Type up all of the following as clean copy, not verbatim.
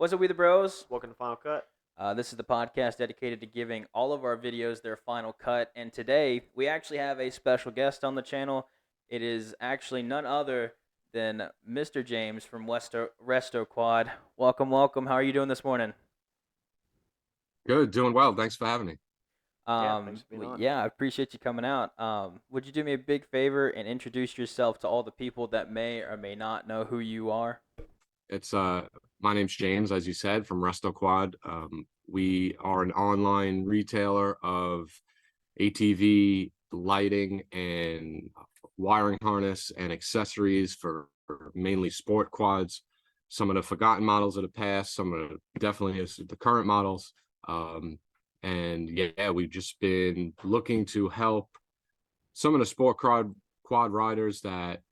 What's up, We the Bros? Welcome to Final Cut. This is the podcast dedicated to giving all of our videos their final cut. And today, we actually have a special guest on the channel. It is actually none other than Mr. James from Resto Quad. Welcome, welcome. How are you doing this morning? Good, doing well. Thanks for having me. Thanks for being on. I appreciate you coming out. Would you do me a big favor and introduce yourself to all the people that may or may not know who you are? It's my name's James, as you said, from Resto Quad. We are an online retailer of ATV lighting and wiring harness and accessories for mainly sport quads. Some of the forgotten models of the past, some of definitely the current models. And we've just been looking to help some of the sport quad riders that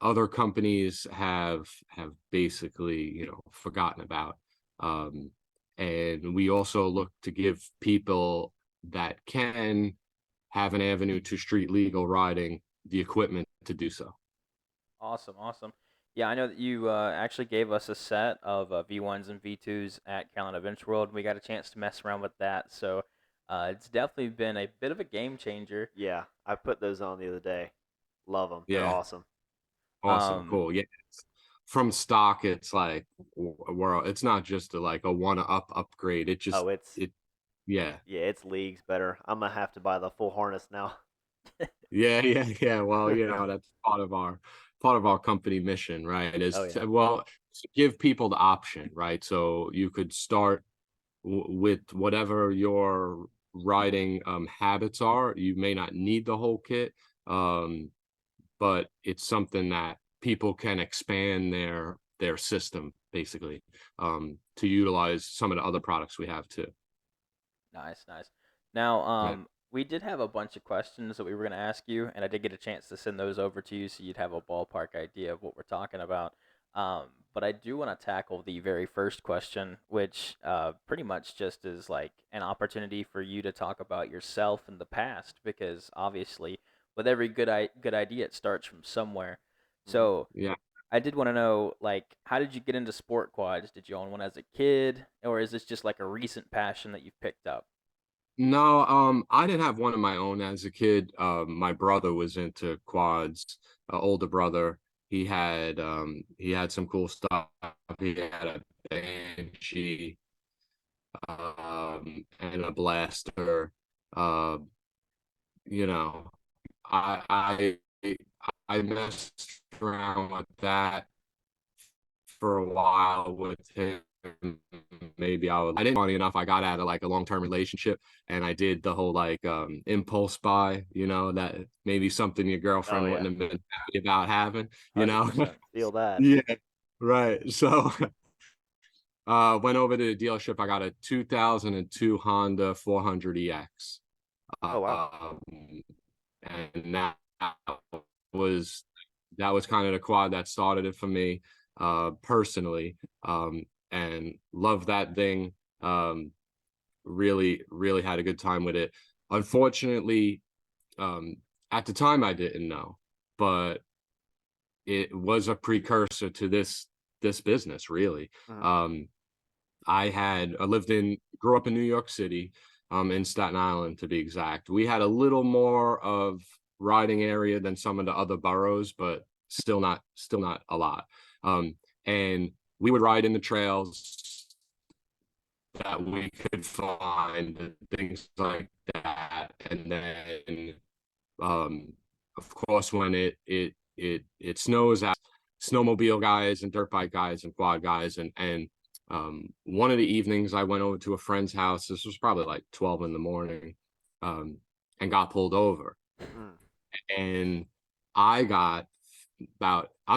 other companies have basically, forgotten about. And we also look to give people that can have an avenue to street legal riding the equipment to do so. Awesome. Yeah, I know that you actually gave us a set of V1s and V2s at Calendar Bench World. We got a chance to mess around with that, so it's definitely been a bit of a game changer. Yeah, I put those on the other day. Love them. Yeah. They're awesome. Awesome, cool. Yeah, from stock, it's like it's not just a one-up upgrade. It just it's leagues better. I'm gonna have to buy the full harness now. Yeah. Well, that's part of our company mission, right? Is to give people the option, right? So you could start with whatever your riding habits are. You may not need the whole kit, but it's something that people can expand their system basically to utilize some of the other products we have too. Nice. Now, we did have a bunch of questions that we were going to ask you, and I did get a chance to send those over to you so you'd have a ballpark idea of what we're talking about. But I do want to tackle the very first question, which pretty much just is like an opportunity for you to talk about yourself in the past, because obviously with every good idea, it starts from somewhere. So I did want to know, how did you get into sport quads? Did you own one as a kid, or is this just like a recent passion that you've picked up? No, I didn't have one of my own as a kid. My brother was into quads, older brother. He had some cool stuff. He had a Banshee and a Blaster. I messed around with that for a while with him. I didn't, funny enough, I got out of a long-term relationship, and I did the whole impulse buy, that maybe something your girlfriend wouldn't have been happy about having, Feel that. Yeah, right. So went over to the dealership. I got a 2002 Honda 400EX. Oh wow. And that was kind of the quad that started it for me personally, and loved that thing. Really had a good time with it. Unfortunately, at the time I didn't know, but it was a precursor to this business, really. I grew up in New York City, in Staten Island to be exact. We had a little more of riding area than some of the other boroughs, but still not a lot. And we would ride in the trails that we could find and things like that. And then of course when it snows out, snowmobile guys and dirt bike guys and quad guys, and one of the evenings I went over to a friend's house. This was probably 12 in the morning, and got pulled over. And I'm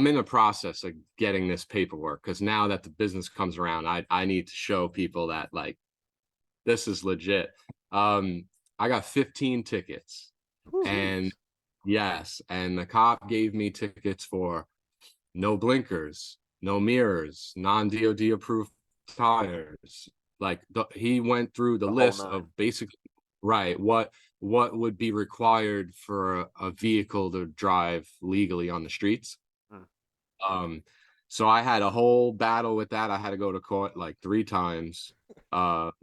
in the process of getting this paperwork, because now that the business comes around, I need to show people that this is legit. I got 15 tickets. Ooh. And yes, and the cop gave me tickets for no blinkers, no mirrors, non-DOD approved tires. He went through the list of basically what would be required for a vehicle to drive legally on the streets. So I had a whole battle with that. I had to go to court like 3 times. Wow.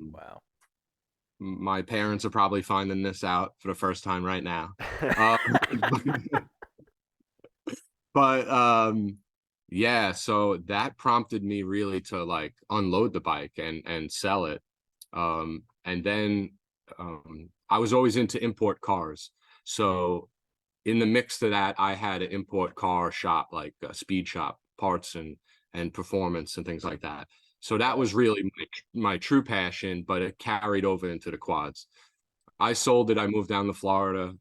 My parents are probably finding this out for the first time right now. Uh, but yeah, so that prompted me really to like unload the bike and sell it. And then I was always into import cars. So in the mix to that, I had an import car shop, like a speed shop, parts and performance and things like that. So that was really my true passion, but it carried over into the quads. I sold it. I moved down to Florida.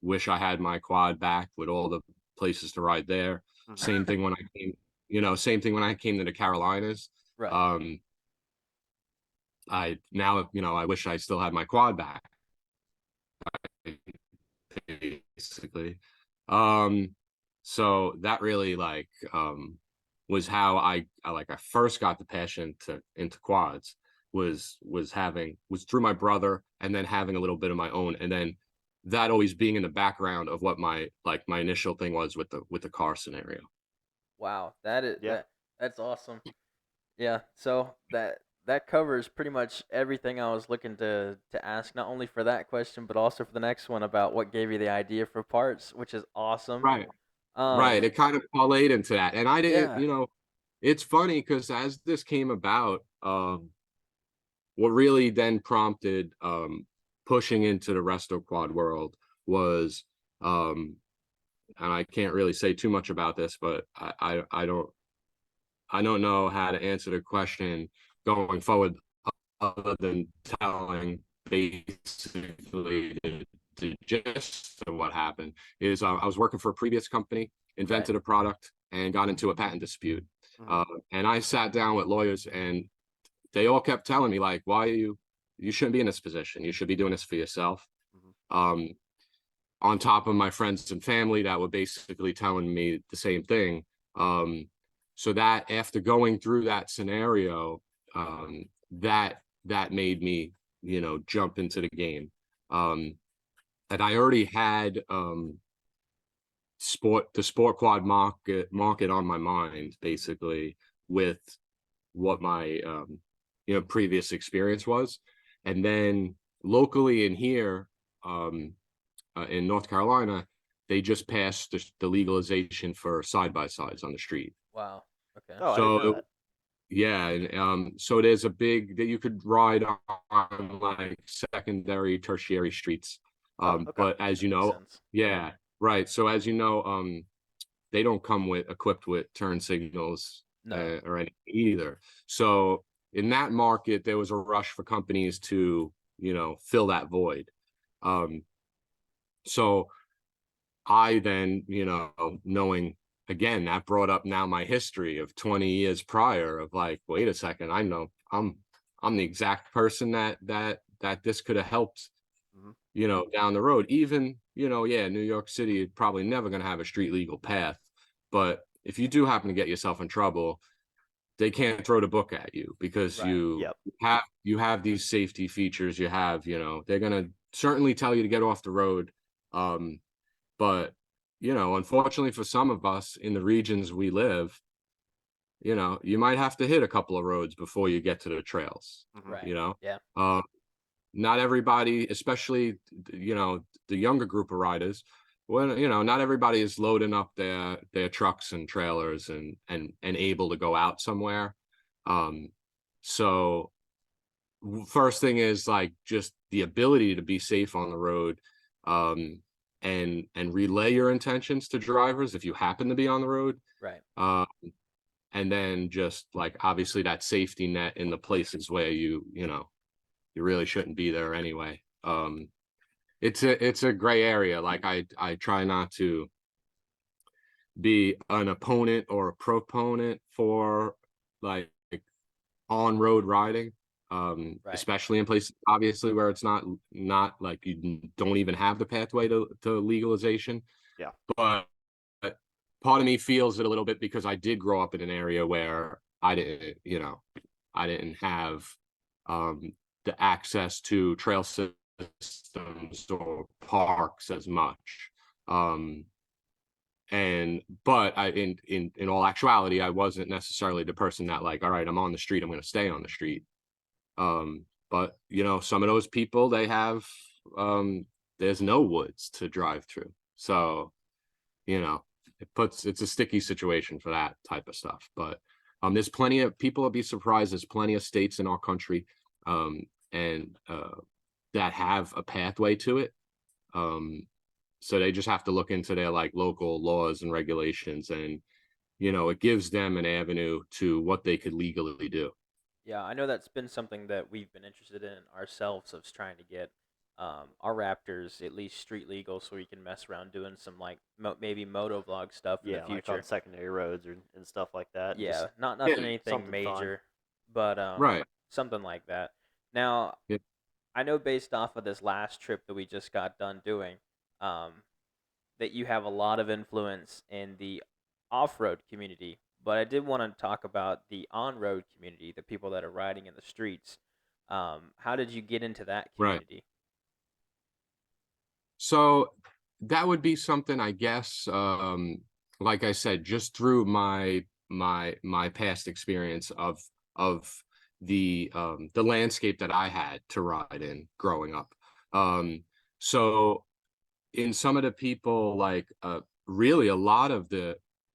Wish I had my quad back with all the places to ride there. Same thing when I came, same thing when I came to the Carolinas. Right. I now, I wish I still had my quad back, basically. So that really was how I first got the passion into quads was through my brother, and then having a little bit of my own, and then that always being in the background of what my initial thing was with the car scenario. Wow, that's awesome. Yeah, so that covers pretty much everything I was looking to ask, not only for that question, but also for the next one about what gave you the idea for parts, which is awesome. Right. Right. It kind of parlayed into that. And I didn't, Yeah. It's funny because as this came about, what really then prompted pushing into the resto quad world was, and I can't really say too much about this, but I don't know how to answer the question going forward other than telling basically the gist of what happened is I was working for a previous company, invented a product, and got into a patent dispute. And I sat down with lawyers, and they all kept telling me, like, why you shouldn't be in this position. You should be doing this for yourself. On top of my friends and family that were basically telling me the same thing. So that after going through that scenario, that made me, jump into the game. And I already had the sport quad market on my mind, basically, with what my previous experience was. And then locally in here, in North Carolina, they just passed the legalization for side-by-sides on the street. Wow. Okay. Oh, I didn't know that. Yeah, and so there's a big that you could ride on like secondary, tertiary streets. Okay. But as you know, yeah, right. So as you know, they don't come equipped with turn signals or anything either. So in that market, there was a rush for companies to, fill that void. So I then, knowing, again, that brought up now my history of 20 years prior of like, wait a second, I know I'm the exact person that this could have helped, down the road. Even, New York City is probably never going to have a street legal path. But if you do happen to get yourself in trouble, they can't throw the book at you because you have these safety features. You have, they're going to certainly tell you to get off the road. But, unfortunately for some of us in the regions we live, you might have to hit a couple of roads before you get to the trails, Right. Yeah. Not everybody, especially, the younger group of riders, not everybody is loading up their trucks and trailers and able to go out somewhere. So first thing is like just the ability to be safe on the road, and relay your intentions to drivers if you happen to be on the road. Right. And then just like obviously that safety net in the places where you really shouldn't be there anyway. It's a gray area. Like I try not to be an opponent or a proponent for like on-road riding. Right. Especially in places obviously where it's not like you don't even have the pathway to legalization. Yeah. But part of me feels it a little bit because I did grow up in an area where I didn't have the access to trail systems or parks as much. But in all actuality, I wasn't necessarily the person that like, all right, I'm on the street, I'm going to stay on the street. But you know, some of those people, they have there's no woods to drive through, so you know, it's a sticky situation for that type of stuff. But there's plenty of people will be surprised. There's plenty of states in our country and that have a pathway to it. So they just have to look into their like local laws and regulations, and you know, it gives them an avenue to what they could legally do. Yeah, I know that's been something that we've been interested in ourselves, of trying to get our Raptors at least street legal, so we can mess around doing some like maybe moto vlog stuff in the like future. on secondary roads and stuff like that. Yeah, Just nothing anything major, but Right. something like that. Now, Yeah. I know based off of this last trip that we just got done doing, that you have a lot of influence in the off-road community, but I did want to talk about the on-road community, the people that are riding in the streets. How did you get into that Right. community? So that would be something, I guess, like I said, just through my past experience of the landscape that I had to ride in growing up. So in some of the people, like really a lot of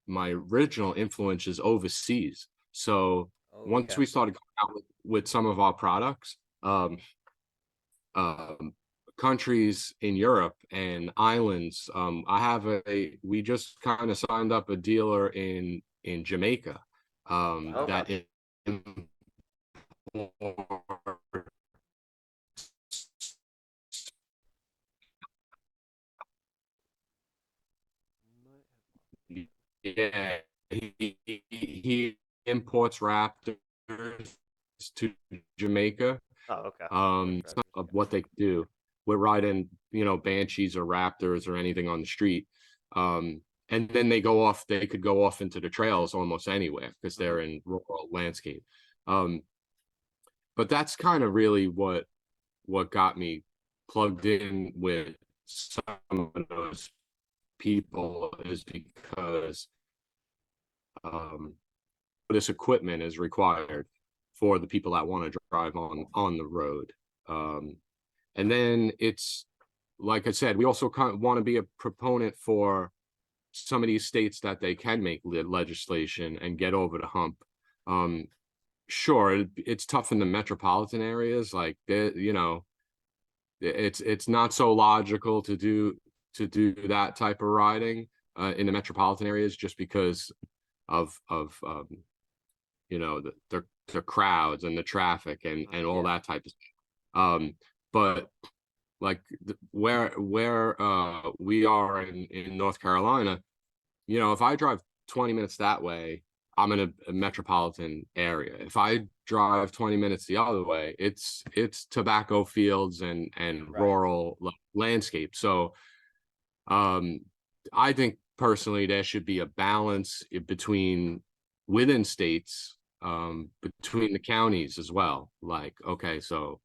my original influence is overseas. So once we started going out with some of our products, countries in Europe and islands, we just kind of signed up a dealer in Jamaica that yeah, he imports Raptors to Jamaica. Oh, okay. Of what they do. We're riding, you know, Banshees or Raptors or anything on the street. And then they could go off into the trails almost anywhere because they're in rural landscape. But that's kind of really what got me plugged in with some of those people, is because this equipment is required for the people that want to drive on the road. And then it's, like I said, we also kind of want to be a proponent for some of these states that they can make legislation and get over the hump. Sure, it's tough in the metropolitan areas, like you know, it's not so logical to do that type of riding in the metropolitan areas, just because of you know, the crowds and the traffic and all that type of stuff. But like where we are in North Carolina, you know, if I drive 20 minutes that way, I'm in a metropolitan area. If I drive 20 minutes the other way, it's tobacco fields and rural landscape. So I think personally there should be a balance within states, between the counties as well. Like, okay, so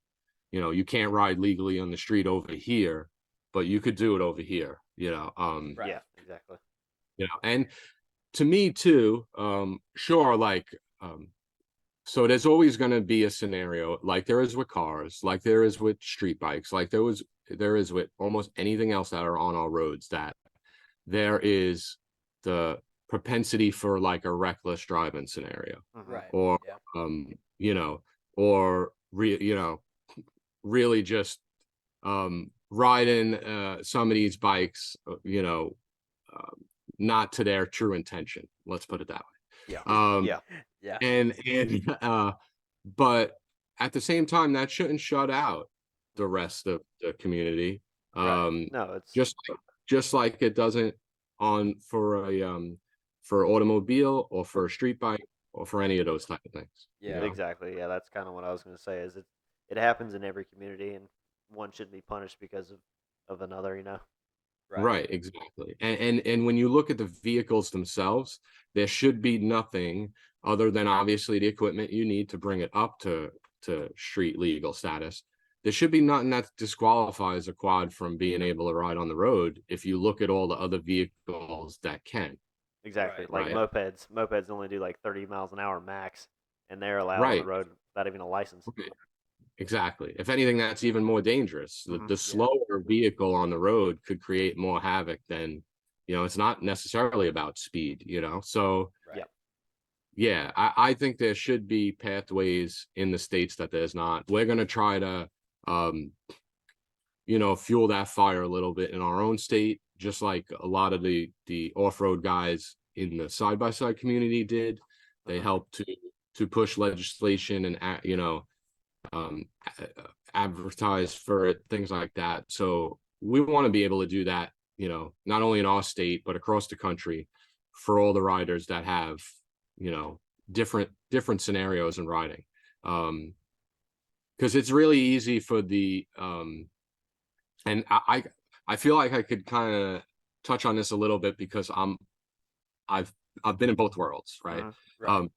you know, you can't ride legally on the street over here, but you could do it over here, you know. Yeah, exactly. You know, and to me too, sure, like so there's always going to be a scenario, like there is with cars, like there is with street bikes, like there is with almost anything else that are on our roads, that there is the propensity for like a reckless driving scenario. Right. Or you know, or you know, really just riding some of these bikes, you know, not to their true intention. Let's put it that way. Yeah. And but at the same time, that shouldn't shut out the rest of the community. No, it's just like it doesn't for automobile or for a street bike or for any of those type of things. Yeah, you know? Exactly. Yeah, that's kind of what I was going to say. Is it happens in every community, and one shouldn't be punished because of another, you know. Right, exactly. And when you look at the vehicles themselves, there should be nothing other than obviously the equipment you need to bring it up to street legal status. there should be nothing that disqualifies a quad from being able to ride on the road if you look at all the other vehicles that can. Exactly. Right, Like right. mopeds only do like 30 miles an hour max, and they're allowed on the Right. road without even a license. Exactly. If anything, that's even more dangerous. The Yeah. slower vehicle on the road could create more havoc than, it's not necessarily about speed, So Right. yeah, I think there should be pathways in the states that there's not. We're going to try to, fuel that fire a little bit in our own state, just like a lot of the off-road guys in the side-by-side community did. They helped to push legislation and, advertise for it, things like that. So we want to be able to do that, not only in our state, but across the country for all the riders that have, different scenarios in riding. Because it's really easy for the, and I feel like I could kind of touch on this a little bit because I've been in both worlds, right? Right.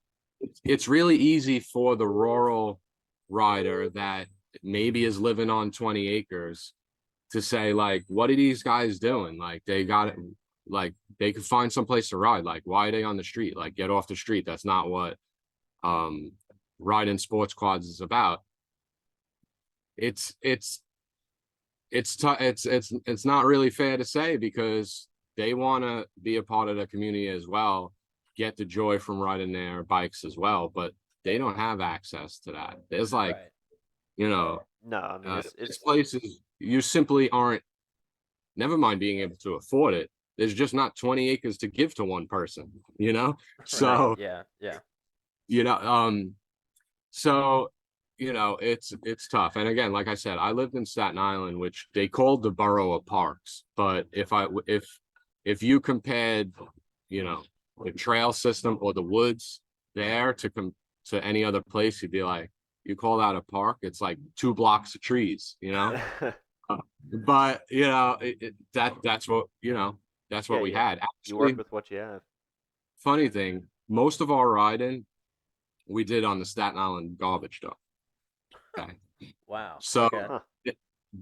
It's really easy for the rural rider that maybe is living on 20 acres to say, like, what are these guys doing? Like, they got it, like, they could find some place to ride. Like, why are they on the street? Like, get off the street. That's not what riding sports quads is about. It's not really fair to say, because they want to be a part of the community as well, get the joy from riding their bikes as well, but they don't have access to that. There's like, No, I mean, it's places you simply aren't, never mind being able to afford it, there's just not 20 acres to give to one person, so yeah so it's tough. And again, like I said, I lived in Staten Island, which they called the borough of Parks, but if you compared the trail system or the woods there to any other place, you'd be like, you call that a park? It's like 2 blocks of trees, but that's what that's what we had. Actually, you work with what you have. Funny thing, most of our riding we did on the Staten Island garbage dump. Okay. Wow. So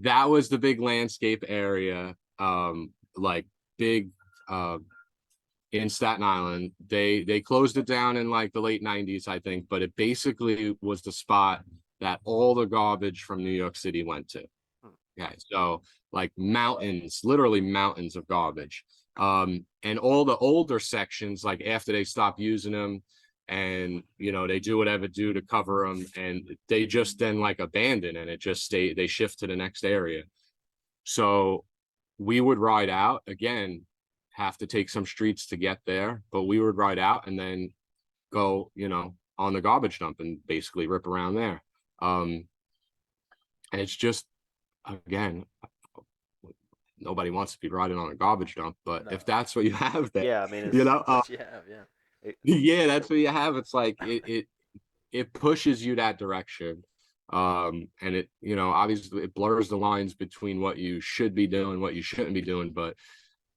that was the big landscape area, like big in Staten Island. They closed it down in like the late 90s, I think, but it basically was the spot that all the garbage from New York City went to. Okay, so like mountains, literally mountains of garbage. And all the older sections, like after they stopped using them, and they do whatever to cover them, and they just then like abandon, and it just they shift to the next area. So we would ride out again, have to take some streets to get there, but we would ride out and then go on the garbage dump and basically rip around there. And it's just, again, nobody wants to be riding on a garbage dump, but if that's what you have there, yeah, I mean, that's what you have, yeah, that's what you have. It's like it pushes you that direction, and it obviously it blurs the lines between what you should be doing, what you shouldn't be doing. But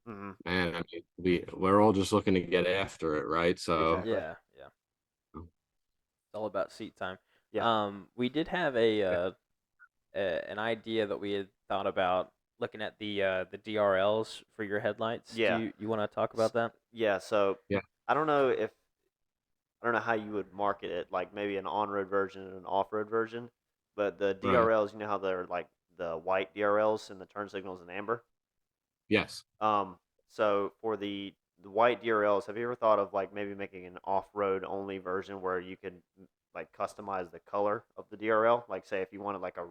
man, I mean, we're all just looking to get after it, right? So yeah, it's all about seat time. Yeah. We did have an idea that we had thought about looking at the DRLs for your headlights. Yeah. Do you want to talk about that? Yeah. So yeah. I don't know how you would market it, like maybe an on-road version and an off-road version, but the DRLs, you know how they're like the white DRLs and the turn signals in amber? Yes. So for the white DRLs, have you ever thought of like maybe making an off-road only version where you could like customize the color of the DRL? Like say if you wanted like a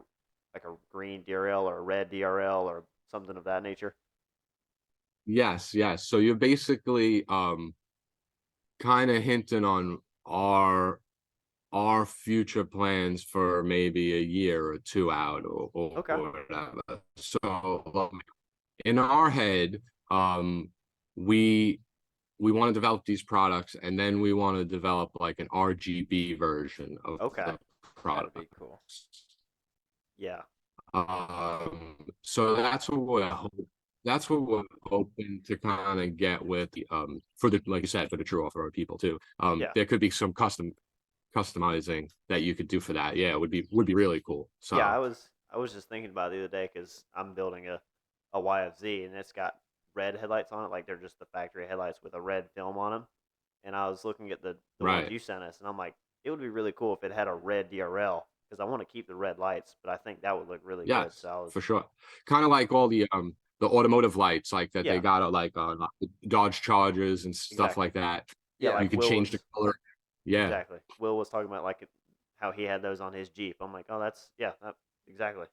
green DRL or a red DRL or something of that nature? Yes. So you're basically kind of hinting on our future plans for maybe a year or two out or whatever. So in our head, we want to develop these products, and then we want to develop like an RGB version of the product. That'd be cool. Yeah. So that's what we're hoping to kind of get with for the, like you said, for the true off-road people too. There could be some customizing that you could do for that. Yeah, it would be really cool. So yeah, I was I was just thinking about it the other day because I'm building a YFZ and it's got red headlights on it, like they're just the factory headlights with a red film on them. And I was looking at the ones Right. you sent us, and I'm like, it would be really cool if it had a red DRL because I want to keep the red lights, but I think that would look really good. Yes, So I was, for sure. Kind of like all the automotive lights, like that they yeah, got like Dodge Chargers and stuff exactly. like that. Yeah, Yeah. You like can Will change the was color. Yeah. exactly. Will was talking about like how he had those on his Jeep. I'm like, oh, that's exactly.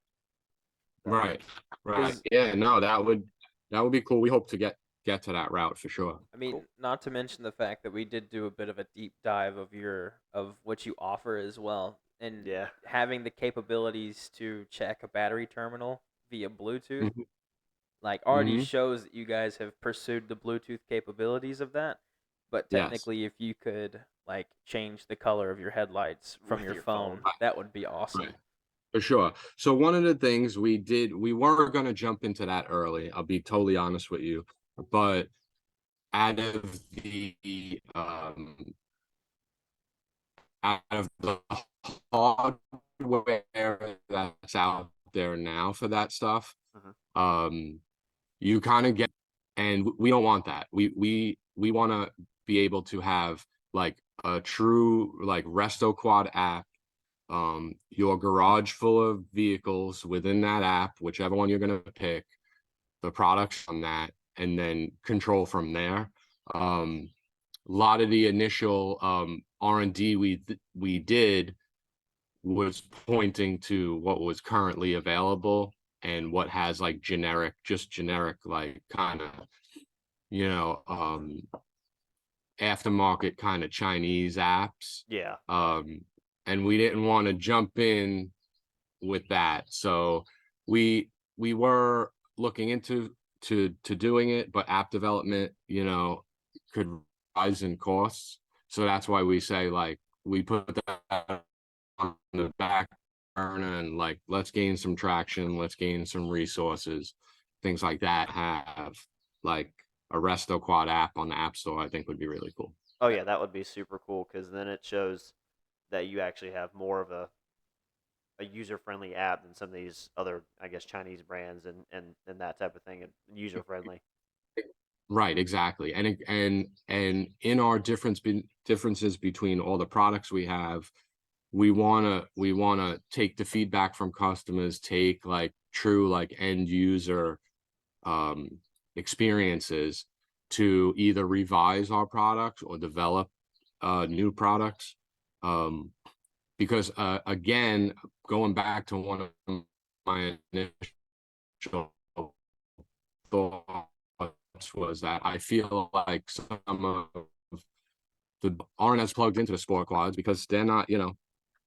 So, Right. Right. Is Yeah. No, that would be cool. We hope to get to that route for sure. I mean, cool. not to mention the fact that we did do a bit of a deep dive of what you offer as well, and Yeah. having the capabilities to check a battery terminal via Bluetooth, Mhm. like already Mhm. shows that you guys have pursued the Bluetooth capabilities of that. But Yes. technically, if you could like change the color of your headlights from With your your phone, phone. that would be awesome. Right. For sure. So one of the things we were going to jump into that early. I'll be totally honest with you, but out of the hardware that's out there now for that stuff, Mhm. you kind of get, and we don't want that. We want to be able to have like a true like Resto Quad app, your garage full of vehicles within that app, whichever one you're going to pick, the products from that, and then control from there. A lot of the initial R&D we did was pointing to what was currently available and what has like generic like kind of, you know, aftermarket kind of Chinese apps. Yeah. And we didn't want to jump in with that. So we were looking into doing it, but app development, could rise in costs. So that's why we say like we put that on the back burner and like let's gain some traction, let's gain some resources, things like that. Have like a Resto Quad app on the App Store, I think would be really cool. Oh yeah, that would be super cool because then it shows that you actually have more of a user friendly app than some of these other, I guess, Chinese brands and that type of thing. And user friendly. Right, exactly. And in our differences between all the products we have, we wanna take the feedback from customers, take like true like end user experiences to either revise our products or develop new products. Because again, going back to one of my initial thoughts was that I feel like some of the aren't as plugged into the sport quads because they're not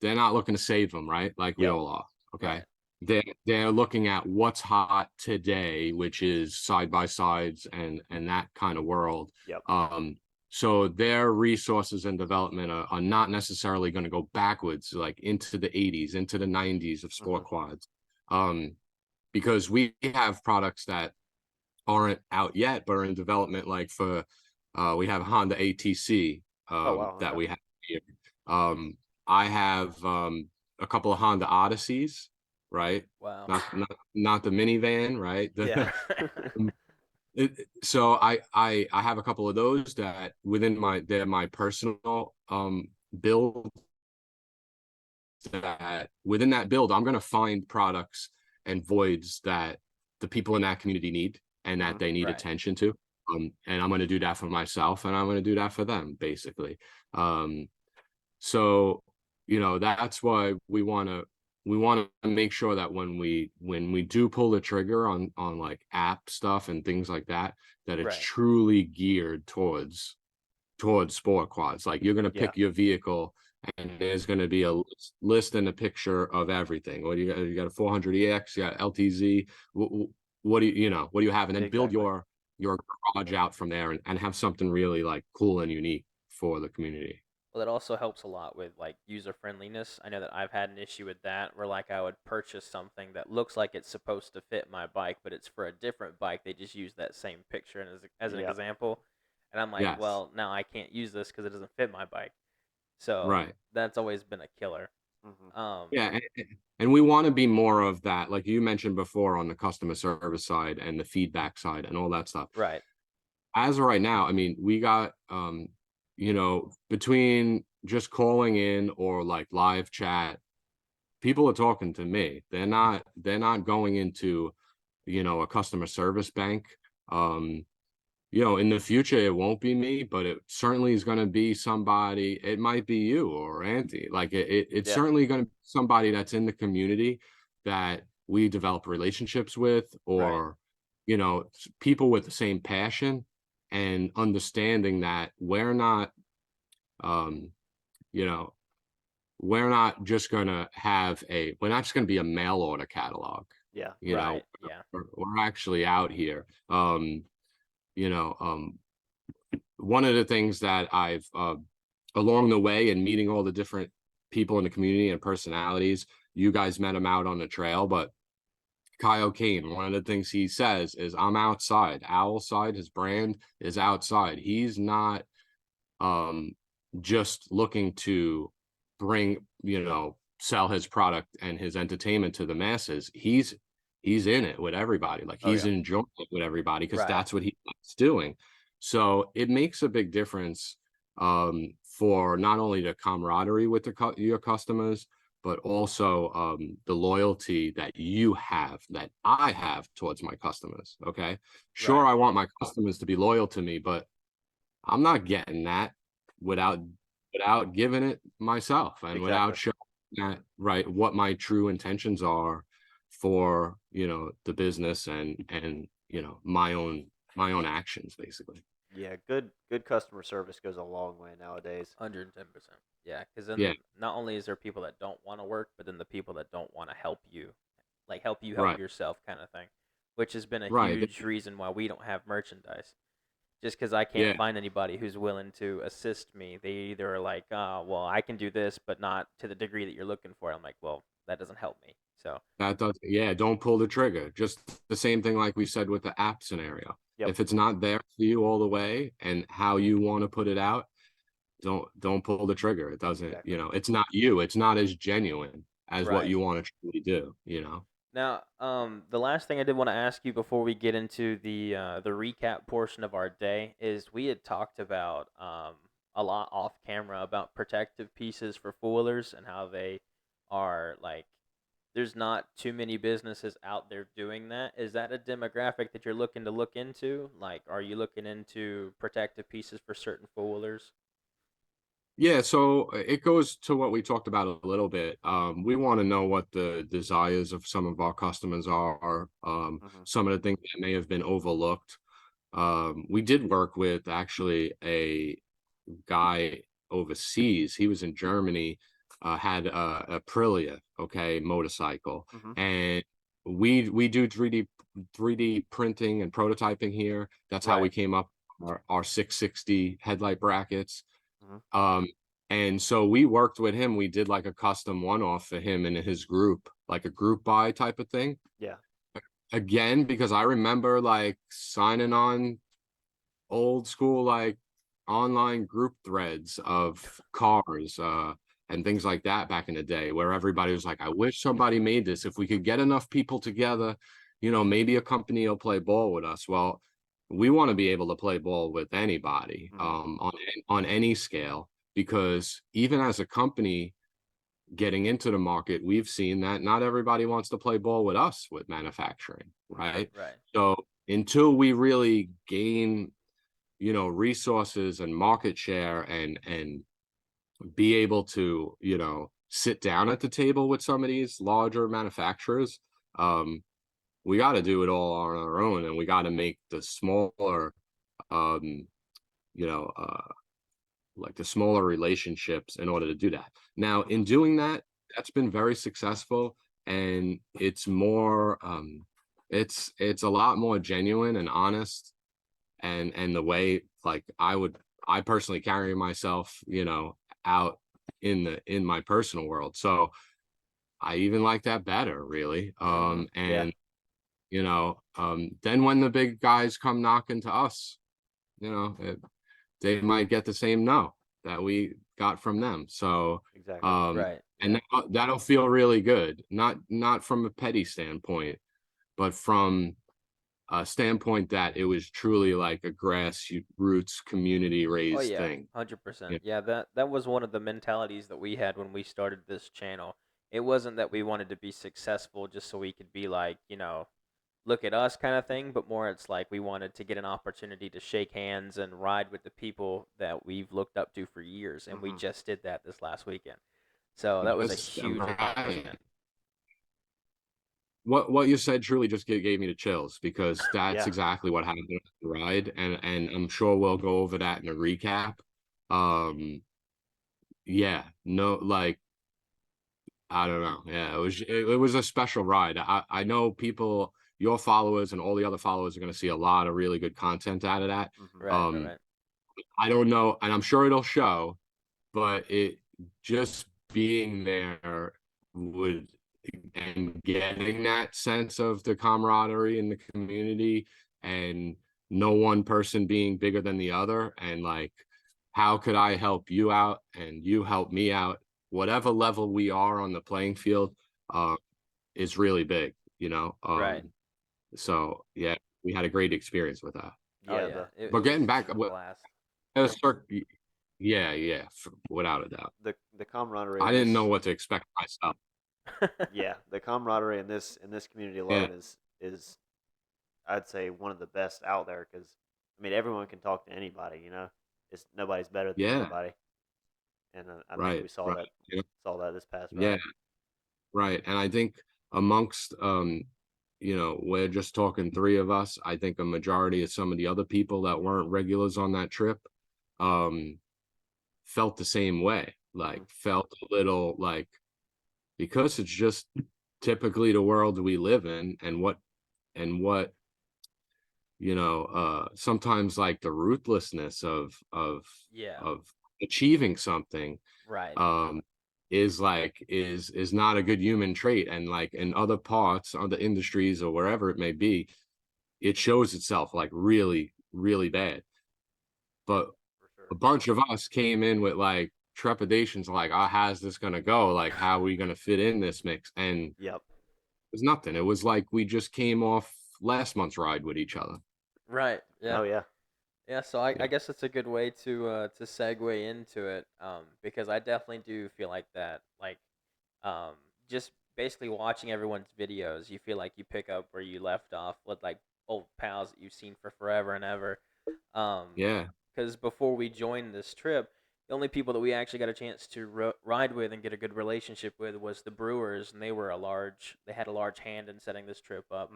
looking to save them, right? Like we Yep. all are. Okay. Right. They're looking at what's hot today, which is side by sides and that kind of world. Yep. So their resources and development are not necessarily going to go backwards, like into the 80s, into the 90s of sport quads. Because we have products that aren't out yet, but are in development. Like for, we have Honda ATC that we have here. I have a couple of Honda Odysseys, right? Wow. Not the minivan, right? Yeah. So I have a couple of those that they're my personal build. That within that build, I'm going to find products and voids that the people in that community need and that they need Right. attention to. And I'm going to do that for myself and I'm going to do that for them, basically. So, that's why we want to make sure that when we do pull the trigger on like app stuff and things like that, that it's Right. truly geared towards sport quads. Like you're going to pick your vehicle and there's going to be a list and a picture of everything. What do you got? You got a 400EX, you got LTZ. What do you have? And then build your garage out from there and have something really like cool and unique for the community. Well, it also helps a lot with like user friendliness. I know that I've had an issue with that where like I would purchase something that looks like it's supposed to fit my bike, but it's for a different bike. They just use that same picture as an example. And I'm like, Yes. well, now I can't use this because it doesn't fit my bike. So Right. that's always been a killer. Yeah, And we want to be more of that, like you mentioned before, on the customer service side and the feedback side and all that stuff. Right. As of right now, I mean, we got, between just calling in or like live chat, people are talking to me. They're not going into, a customer service bank. In the future, it won't be me, but it certainly is going to be somebody. It might be you or Auntie. Like it's Yeah. certainly going to be somebody that's in the community that we develop relationships with, or, people with the same passion and understanding that we're not just going to we're not just going to be a mail order catalog. Yeah. Right. Yeah. We're actually out here. One of the things that I've along the way and meeting all the different people in the community and personalities, you guys met him out on the trail, but Kyle Kane, one of the things he says is, I'm outside. Owlside, his brand, is outside. He's not just looking to bring, sell his product and his entertainment to the masses. He's in it with everybody. Like he's enjoying it with everybody, because that's what he's doing. So it makes a big difference for not only the camaraderie with your customers, but also the loyalty that you have, that I have towards my customers. Okay. Sure. Right. I want my customers to be loyal to me, but I'm not getting that without giving it myself, and without showing that, what my true intentions are for, the business and my own actions, basically. Yeah, good customer service goes a long way nowadays. 110%. Yeah, because then not only is there people that don't want to work, but then the people that don't want to help you, like help yourself, kind of thing, which has been a huge reason why we don't have merchandise. Just because I can't find anybody who's willing to assist me. They either are like, well, I can do this, but not to the degree that you're looking for. I'm like, well, that doesn't help me. So that does, don't pull the trigger. Just the same thing like we said with the app scenario. Yep. If it's not there for you all the way and how you want to put it out, don't pull the trigger. It doesn't, it's not you. It's not as genuine as what you want to truly do, Now, the last thing I did want to ask you before we get into the recap portion of our day is, we had talked about a lot off camera about protective pieces for foolers and how they are like, there's not too many businesses out there doing that. Is that a demographic that you're looking to look into? Like, are you looking into protective pieces for certain foolers? Yeah, so it goes to what we talked about a little bit. We want to know what the desires of some of our customers are, some of the things that may have been overlooked. We did work with actually a guy overseas. He was in Germany, had a Aprilia, motorcycle, and we do 3D printing and prototyping here. That's how we came up our 660 headlight brackets. And so we worked with him. We did like a custom one-off for him and his group, like a group buy type of thing. Yeah. Again, because I remember like signing on old school, like online group threads of cars, and things like that back in the day, where everybody was like, I wish somebody made this. If we could get enough people together, maybe a company will play ball with us. Well, we want to be able to play ball with anybody, on any scale, because even as a company getting into the market, we've seen that not everybody wants to play ball with us with manufacturing, right? So until we really gain, resources and market share and be able to, sit down at the table with some of these larger manufacturers, we got to do it all on our own, and we got to make the smaller, like the smaller relationships in order to do that. Now, in doing that, that's been very successful, and it's more, it's a lot more genuine and honest, and the way, like, I personally carry myself, out in my personal world. So I even like that better, really. Then when the big guys come knocking to us, they might get the same no that we got from them. So exactly. And that'll feel really good. Not from a petty standpoint, but from a standpoint that it was truly like a grassroots community Oh raised yeah, thing. 100%. Yeah, that was one of the mentalities that we had when we started this channel. It wasn't that we wanted to be successful just so we could be like, look at us kind of thing, but more it's like we wanted to get an opportunity to shake hands and ride with the people that we've looked up to for years, and we just did that this last weekend. So that was a huge accomplishment. What you said truly just gave me the chills, because that's Yeah. exactly what happened at the ride, and I'm sure we'll go over that in a recap. Yeah, no, like, I don't know. Yeah, it was a special ride. I know people, your followers and all the other followers, are going to see a lot of really good content out of that. Right. I don't know, and I'm sure it'll show, but it just being there would, and getting that sense of the camaraderie in the community, and no one person being bigger than the other, and like, how could I help you out and you help me out, whatever level we are on the playing field, is really big, Right. So yeah, we had a great experience with that. Yeah. But getting back, blast. yeah, without a doubt. The camaraderie. I didn't know what to expect myself. Yeah, the camaraderie in this community alone is I'd say one of the best out there, because I mean everyone can talk to anybody. It's nobody's better than anybody, and I think we saw that this past ride. Yeah, right. And I think amongst we're just talking three of us. I think a majority of some of the other people that weren't regulars on that trip felt the same way, like felt a little like, because it's just typically the world we live in, and what sometimes like the ruthlessness of achieving something, right, is not a good human trait. And like in other parts, other industries, or wherever it may be, it shows itself like really, really bad. But a bunch of us came in with like trepidations, like, how's this gonna go? Like, how are we gonna fit in this mix? And it was nothing. It was like we just came off last month's ride with each other. Right. Yeah. Oh yeah. Yeah, so I guess it's a good way to segue into it, because I definitely do feel like that. Like, just basically watching everyone's videos, you feel like you pick up where you left off with like old pals that you've seen for forever and ever. Because before we joined this trip, the only people that we actually got a chance to ride with and get a good relationship with was the Brewers, and they had a large hand in setting this trip up.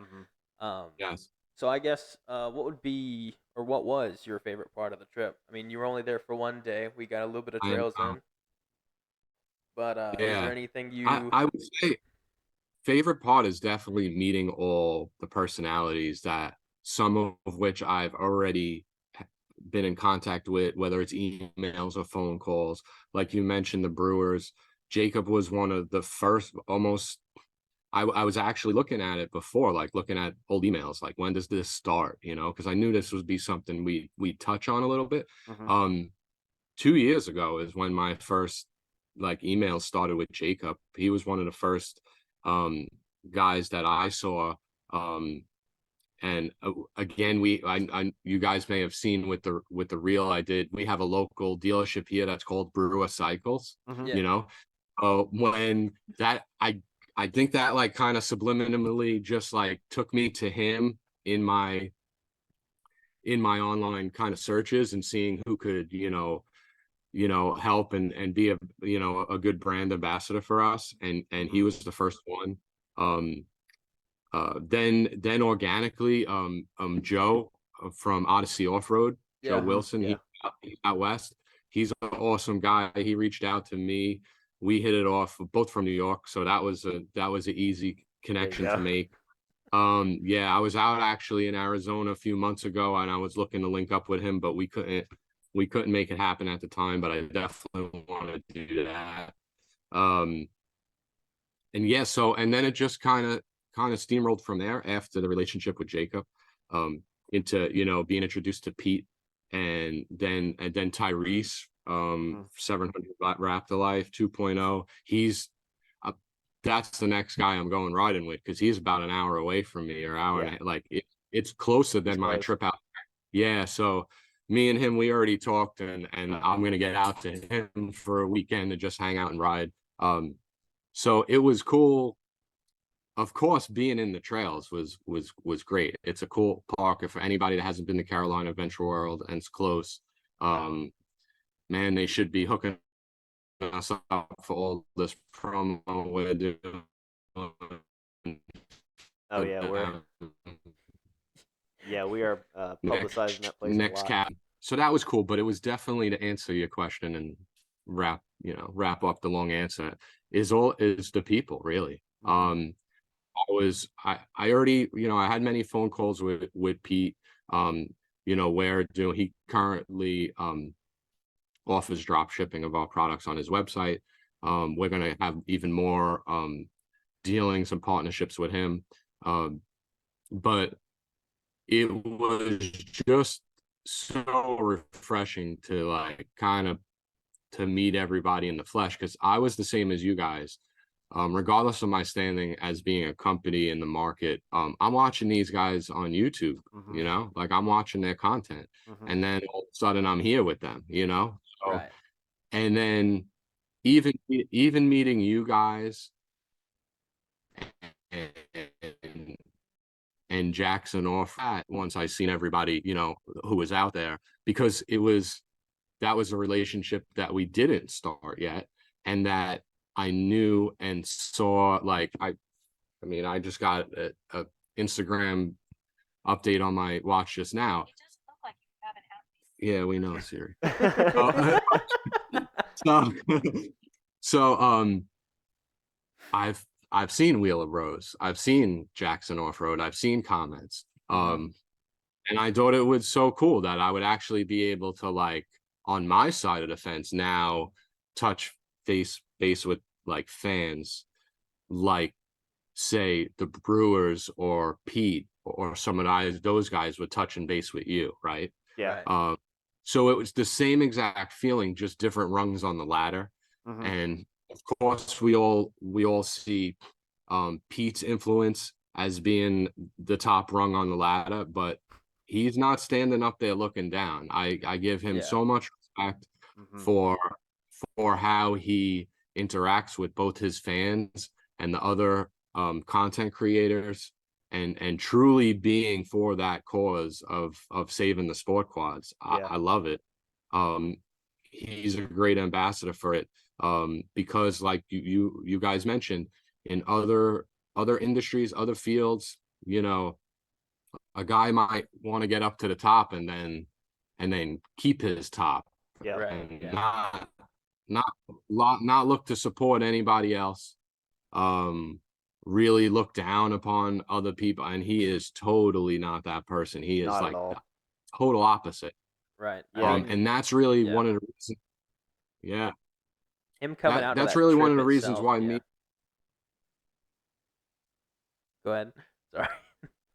Yes. So I guess what was your favorite part of the trip? I mean, you were only there for one day. We got a little bit of trails in. But is there anything you... I would say favorite part is definitely meeting all the personalities, that some of which I've already been in contact with, whether it's emails or phone calls. Like you mentioned, the Brewers. Jacob was one of the first, almost... I was actually looking at it before, like looking at old emails, like, when does this start? Because I knew this would be something we touch on a little bit. 2 years ago is when my first like email started with Jacob. He was one of the first guys that I saw. And again, you guys may have seen with the reel I did. We have a local dealership here that's called Brewer Cycles. When that I think that like kind of subliminally just like took me to him in my online kind of searches, and seeing who could, help and be a good brand ambassador for us. And he was the first one. Then organically, Joe from Odyssey Off-Road, Joe Wilson, he's out west. He's an awesome guy. He reached out to me. We hit it off, both from New York, so that was an easy connection to make. I was out actually in Arizona a few months ago, and I was looking to link up with him, but we couldn't make it happen at the time. But I definitely want to do that. And then it just kind of steamrolled from there after the relationship with Jacob, into being introduced to Pete, and then Tyrese 700 Raptor Life 2.0. That's the next guy I'm going riding with, because he's about an hour away from me, or hour and like it's closer than my trip out. Yeah, so me and him, we already talked, and I'm gonna get out to him for a weekend to just hang out and ride. So it was cool. Of course, being in the trails was great. It's a cool park. If anybody that hasn't been to Carolina Adventure World and it's close, man, they should be hooking us up for all this promo we're doing. Oh yeah, we are publicizing that place next a lot. cap. So that was cool, but it was definitely, to answer your question and wrap up the long answer, is the people, really. I already, I had many phone calls with Pete, where he currently offers drop shipping of our products on his website. We're going to have even more dealings and partnerships with him. But it was just so refreshing to to meet everybody in the flesh, because I was the same as you guys. Regardless of my standing as being a company in the market, I'm watching these guys on YouTube, I'm watching their content, and then all of a sudden I'm here with them, So, right. And then even meeting you guys and Jackson off once I seen everybody, who was out there, because that was a relationship that we didn't start yet, and that I knew and saw. I just got a Instagram update on my watch just now. It doesn't look like you have an app. Yeah, we know, Siri. I've seen Wheel of Rose, I've seen Jackson Off-Road, I've seen comments, and I thought it was so cool that I would actually be able to, on my side of the fence now, touch base with fans, say the Brewers or Pete or some of those guys were touching base with you, right? Yeah. So it was the same exact feeling, just different rungs on the ladder. And of course, we all see Pete's influence as being the top rung on the ladder, but he's not standing up there looking down. I give him so much respect for how he interacts with both his fans and the other content creators, and truly being for that cause of saving the sport quads. I love it. He's a great ambassador for it, because like you guys mentioned, in other industries, other fields, a guy might want to get up to the top and then keep his top, and not look to support anybody else, really look down upon other people. And he is totally not that person. He is like the total opposite. Right. And that's really one of the reasons. Yeah. Him coming out. That's really one of the reasons why me. Go ahead. Sorry.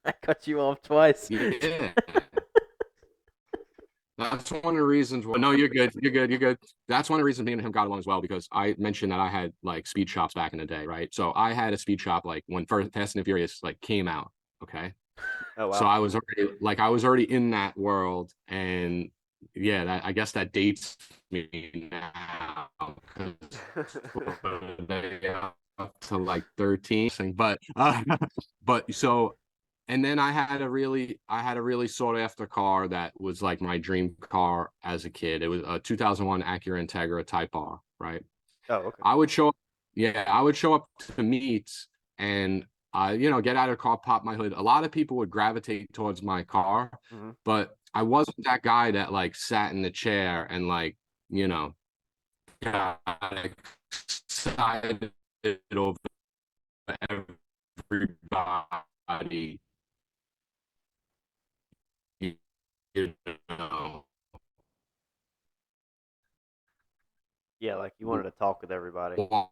I cut you off twice. Yeah. That's one of the reasons why. No, you're good. That's one of the reasons me and him got along as well, because I mentioned that I had speed shops back in the day, right? So I had a speed shop when Fast and the Furious came out. Okay. Oh wow. So I was already in that world, and I guess that dates me now, up to 13, but so. And then I had a really sought after car that was my dream car as a kid. It was a 2001 Acura Integra Type R, right? Oh, okay. I would show up to meets and get out of the car, pop my hood. A lot of people would gravitate towards my car, but I wasn't that guy that sat in the chair and got excited over everybody. Yeah, you wanted to talk with everybody. On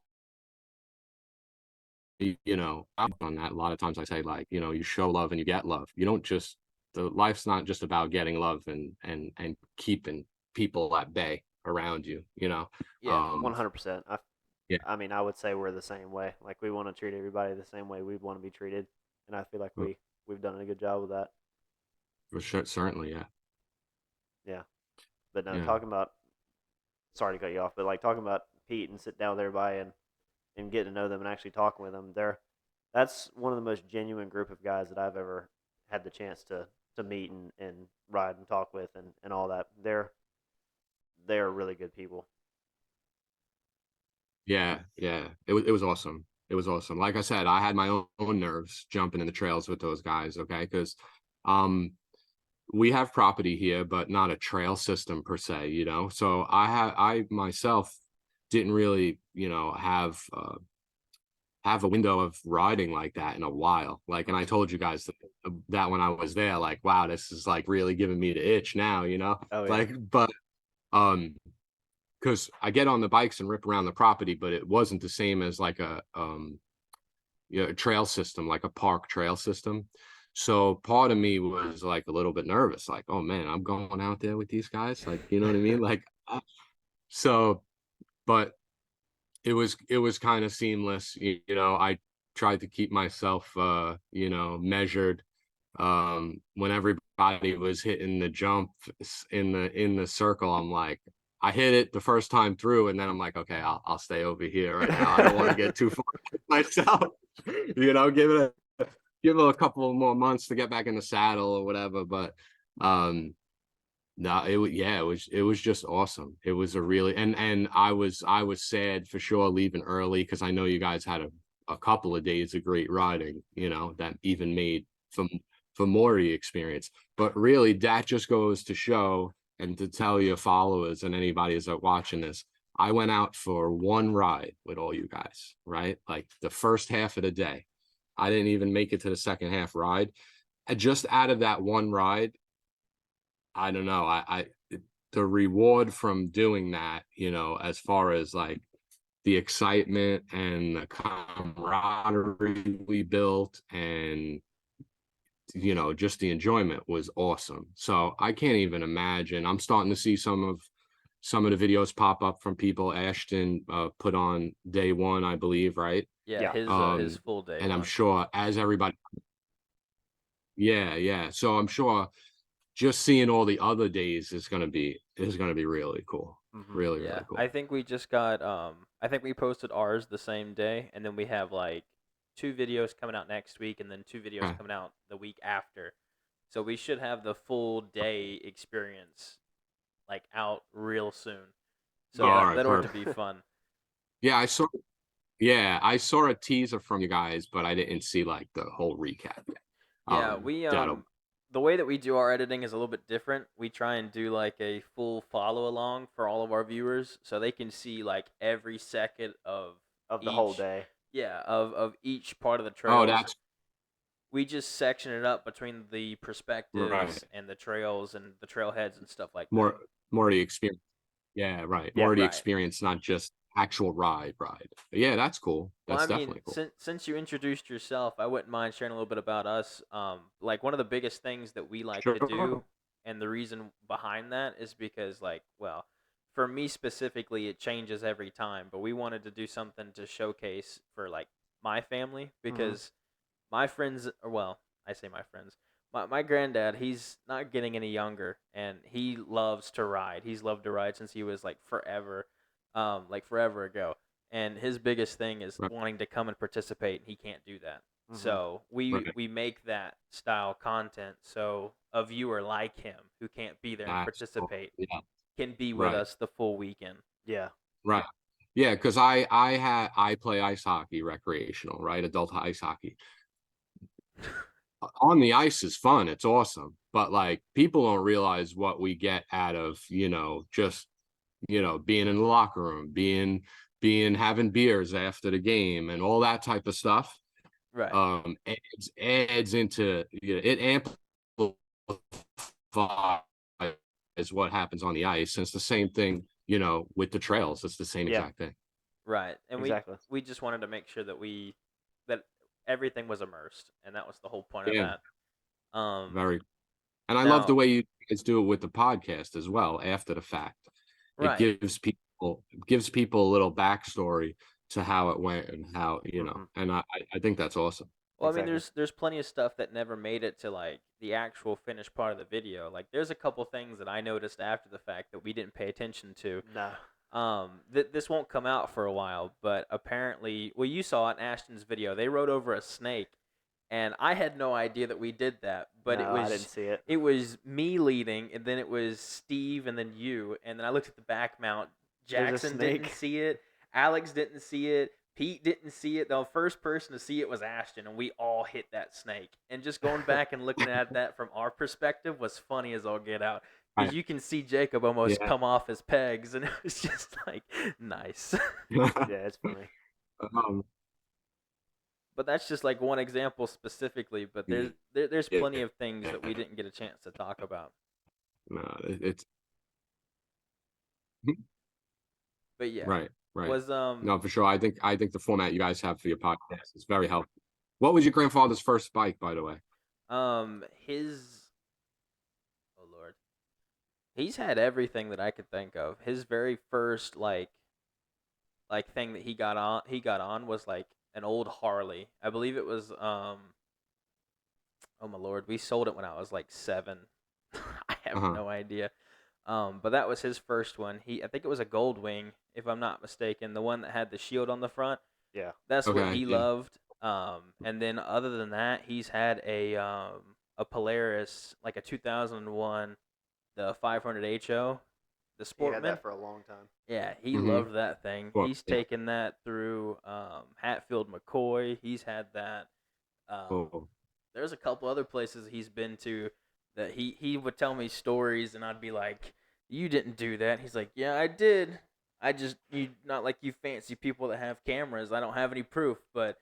that, a lot of times I say you show love and you get love. You don't life's not just about getting love and keeping people at bay. around you, Yeah. 100%. Yeah, I mean, I would say we're the same way. Like we want to treat everybody the same way we want to be treated, and I feel like we've done a good job with that. for sure, certainly, yeah. Yeah. But no, Yeah. talking about, sorry to cut you off, but like talking about Pete and sitting down with everybody and getting to know them and actually talking with them, that's one of the most genuine group of guys that I've ever had the chance to meet and ride and talk with and all that. They're really good people. Yeah, it was awesome. It was awesome. Like I said, I had my own nerves jumping in the trails with those guys, okay? Because we have property here, but not a trail system per se, So I myself didn't really, have a window of riding like that in a while. Like, and I told you guys that when I was there, like, wow, this is like really giving me the itch now, Oh, yeah. Like, but because I get on the bikes and rip around the property, but it wasn't the same as like a trail system, like a park trail system. So part of me was like a little bit nervous, like, oh man, I'm going out there with these guys, like, you know what I mean? Like, so, but it was kind of seamless. I tried to keep myself, measured. When everybody was hitting the jump in the circle, I'm like, I hit it the first time through, and then I'm like, okay, I'll stay over here right now. I don't want to get too far myself. Give it a couple of more months to get back in the saddle or whatever. But no, it was just awesome. It was a really and I was sad for sure leaving early because I know you guys had a couple of days of great riding, that even made for more of the experience. But really, that just goes to show and to tell your followers and anybody that's watching this, I went out for one ride with all you guys, right? Like the first half of the day. I didn't even make it to the second half ride. And just out of that one ride, I don't know, the reward from doing that, as far as like the excitement and the camaraderie we built and just the enjoyment was awesome. So I can't even imagine. I'm starting to see some of the videos pop up from people Ashton put on day one, I believe, right? Yeah. His full day. And I'm sure as everybody, yeah. So I'm sure just seeing all the other days is gonna be really cool. Mm-hmm. Really cool. I think we just got I think we posted ours the same day, and then we have like 2 videos coming out next week, and then 2 videos coming out the week after. So we should have the full day experience like out real soon. So that ought to be fun. Yeah, I saw a teaser from you guys, but I didn't see like the whole recap yet. Yeah, we the way that we do our editing is a little bit different. We try and do like a full follow along for all of our viewers, so they can see like every second of the whole day. Yeah, of each part of the trails. Oh, we just section it up between the perspectives and the trails and the trailheads and stuff like that. More of the experience. Yeah, right. Yeah, more of the experience, not just actual ride. But yeah, that's cool. That's definitely cool. Since you introduced yourself, I wouldn't mind sharing a little bit about us. Like one of the biggest things that we like to do, and the reason behind that is because, like, well, for me specifically, it changes every time. But we wanted to do something to showcase for like my family because my friends, or well, I say my friends. My granddad, he's not getting any younger, and he loves to ride. He's loved to ride since he was like forever ago. And his biggest thing is wanting to come and participate, and he can't do that. Mm-hmm. So we make that style content so a viewer like him who can't be there and participate can be with us the full weekend. Yeah. Right. Yeah, because I play ice hockey recreational, right? Adult ice hockey. On the ice is fun. It's awesome. But like people don't realize what we get out of, just, being in the locker room, being having beers after the game and all that type of stuff. Right. Adds into, it amplifies what happens on the ice. And it's the same thing, with the trails. It's the same exact thing. Right. And we just wanted to make sure that that everything was immersed, and that was the whole point of that. And I love the way you guys do it with the podcast as well after the fact. it Right. gives people a little backstory to how it went and how, Mhm. and I think that's awesome. Well, I mean, Exactly. there's plenty of stuff that never made it to like the actual finished part of the video. Like, there's a couple things that I noticed after the fact that we didn't pay attention to. No. This won't come out for a while, but apparently, well, you saw it in Ashton's video. They rode over a snake, and I had no idea that we did that. But No, I didn't see it. it was me leading, and then it was Steve, and then you, and then I looked at the back mount. There's a Jackson didn't snake. see it. Alex didn't see it. Pete didn't see it. The first person to see it was Ashton, and we all hit that snake. And just going back and looking at that from our perspective was funny as all get out. Because Right. you can see Jacob almost Yeah. come off his pegs, and it was just like, nice. Yeah, it's funny. But that's just like one example specifically. But there's Yeah. plenty of things that we didn't get a chance to talk about. No, it's But yeah, right. was No, for sure. I think the format you guys have for your podcast is very helpful. What was your grandfather's first bike, by the way? his, oh Lord, he's had everything that I could think of. His very first like thing that he got on was like an old Harley. I believe it was oh my Lord, we sold it when I was like 7. I have no idea. But that was his first one. I think it was a Goldwing, if I'm not mistaken, the one that had the shield on the front. Yeah. That's what Okay, he yeah. loved. And then other than that, he's had a Polaris, like a 2001, the 500 HO, the He Sportman. had that for a long time. Yeah, he Mhm. loved that thing. Well, He's yeah. taken that through Hatfield McCoy. He's had that. Oh, There's a couple other places he's been to that he would tell me stories, and I'd be like, "You didn't do that." He's like, "Yeah, I did. Not like you fancy people that have cameras. I don't have any proof, but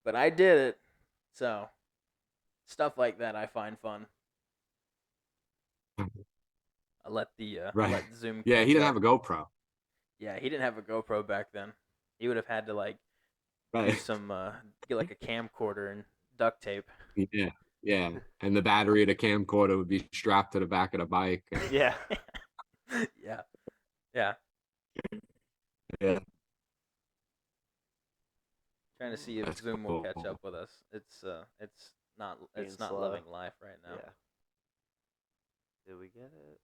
I did it." So stuff like that I find fun. I let right. let Zoom. Yeah, catch he didn't up. have a GoPro. Yeah, he didn't have a GoPro back then. He would have had to like do Right. some get like a camcorder and duct tape. Yeah. Yeah. And the battery of the camcorder would be strapped to the back of the bike. Yeah. Yeah. Yeah. Yeah. Trying to see if That's Zoom will catch cool. up with us. It's not Being slow. living life right now. Yeah. Did we get it?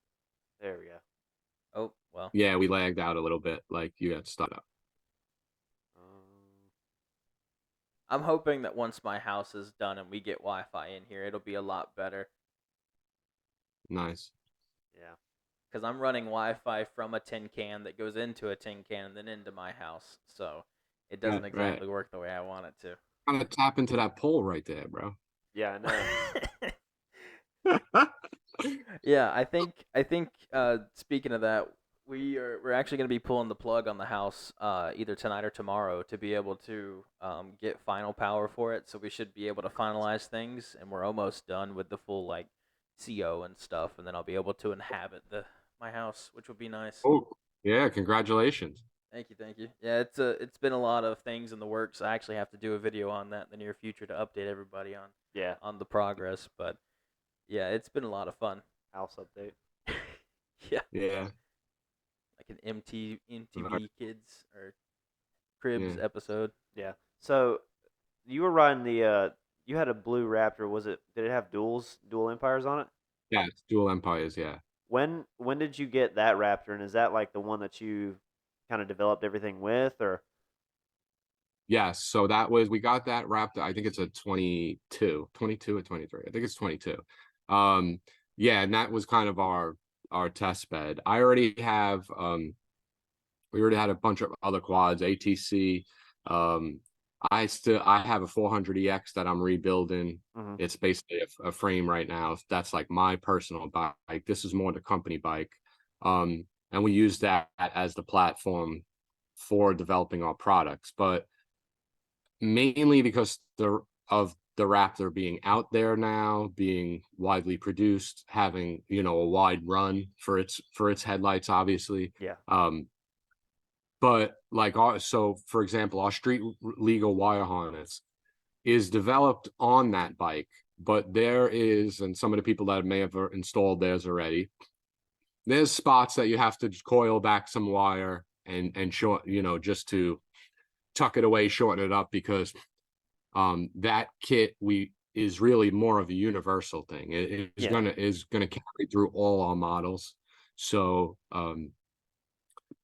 There we go. Oh, well. Yeah, we lagged out a little bit. Like you got stuck up. I'm hoping that once my house is done and we get Wi-Fi in here, it'll be a lot better. Nice. Yeah. Because I'm running Wi-Fi from a tin can that goes into a tin can and then into my house. So it doesn't Right, exactly work the way I want it to. Kind of tap into that pole right there, bro. Yeah, I know. Yeah, I think speaking of that, we're actually going to be pulling the plug on the house either tonight or tomorrow to be able to get final power for it. So we should be able to finalize things, and we're almost done with the full like CO and stuff, and then I'll be able to inhabit my house, which would be nice. Oh, yeah, congratulations. Thank you. Yeah, it's been a lot of things in the works. I actually have to do a video on that in the near future to update everybody on the progress, but yeah, it's been a lot of fun. House update. Yeah. Yeah. Like an MTV Kids or Cribs episode. Yeah. So you were riding the you had a blue Raptor. Did it have dual Empires on it? Yeah, it's dual Empires, yeah. When did you get that Raptor, and is that like the one that you kind of developed everything with, or? Yes, so we got that Raptor. I think it's a 22 or 23. I think it's 22. Yeah, and that was kind of our test bed. We already had a bunch of other quads, ATC. I have a 400EX that I'm rebuilding. Mm-hmm. It's basically a frame right now. That's like my personal bike. This is more the company bike. And we use that as the platform for developing our products, but mainly because of the Raptor being out there now, being widely produced, having a wide run for its headlights, obviously. Yeah. But like so for example, our street legal wire harness is developed on that bike, but there is, and some of the people that may have installed theirs already, there's spots that you have to coil back some wire and short, just to tuck it away, shorten it up, because that kit is really more of a universal thing. It is gonna carry through all our models. So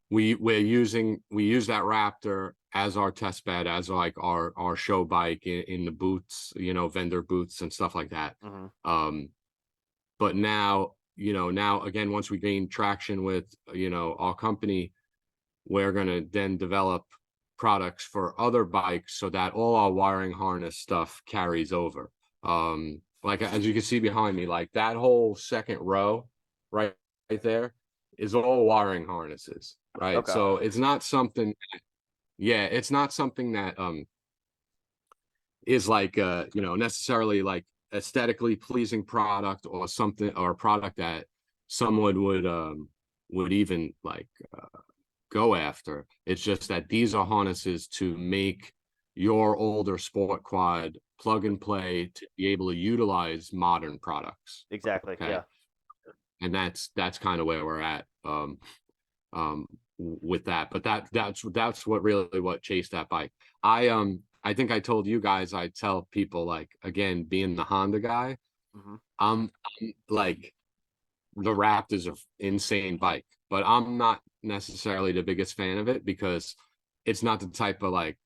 we use that Raptor as our test bed, as like our show bike in the boots, vendor boots and stuff like that. But now again, once we gain traction with our company, we're gonna then develop products for other bikes so that all our wiring harness stuff carries over. Like as you can see behind me, like that whole second row right there is all wiring harnesses, right? Okay. So it's not something that is like necessarily like aesthetically pleasing product, or something, or a product that someone would even like go after. It's just that these are harnesses to make your older sport quad plug and play, to be able to utilize modern products. Exactly. Okay? Yeah. And that's kind of where we're at with that. But that's what chased that bike. I think I told you guys, I tell people, like, again, being the Honda guy, I'm like, the Rapt is an insane bike, but I'm not necessarily the biggest fan of it, because it's not the type of, like,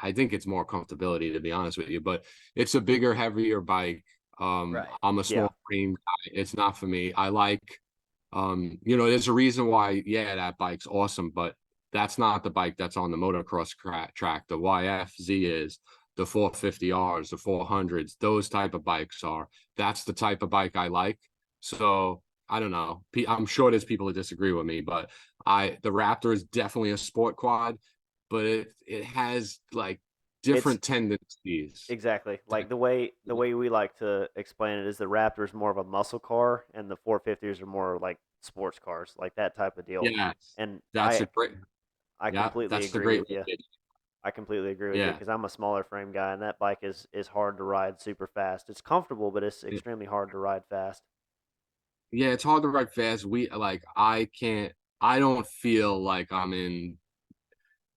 I think it's more comfortability, to be honest with you, but it's a bigger, heavier bike. Right. I'm a small frame guy. It's not for me. I like, there's a reason why, that bike's awesome, but that's not the bike that's on the motocross track. The YFZ is, the 450Rs, the 400s, those type of bikes are. That's the type of bike I like. So I don't know. I'm sure there's people that disagree with me, but the Raptor is definitely a sport quad, but it has like different tendencies. Exactly. Like the way we like to explain it is, the Raptor is more of a muscle car, and the 450s are more like sports cars, like that type of deal. Yeah, and that's a great. I completely agree with you. I completely agree with you, Yeah. because I'm a smaller frame guy, and that bike is hard to ride super fast. It's comfortable, but it's extremely hard to ride fast. Yeah, it's hard to ride fast. I don't feel like I'm in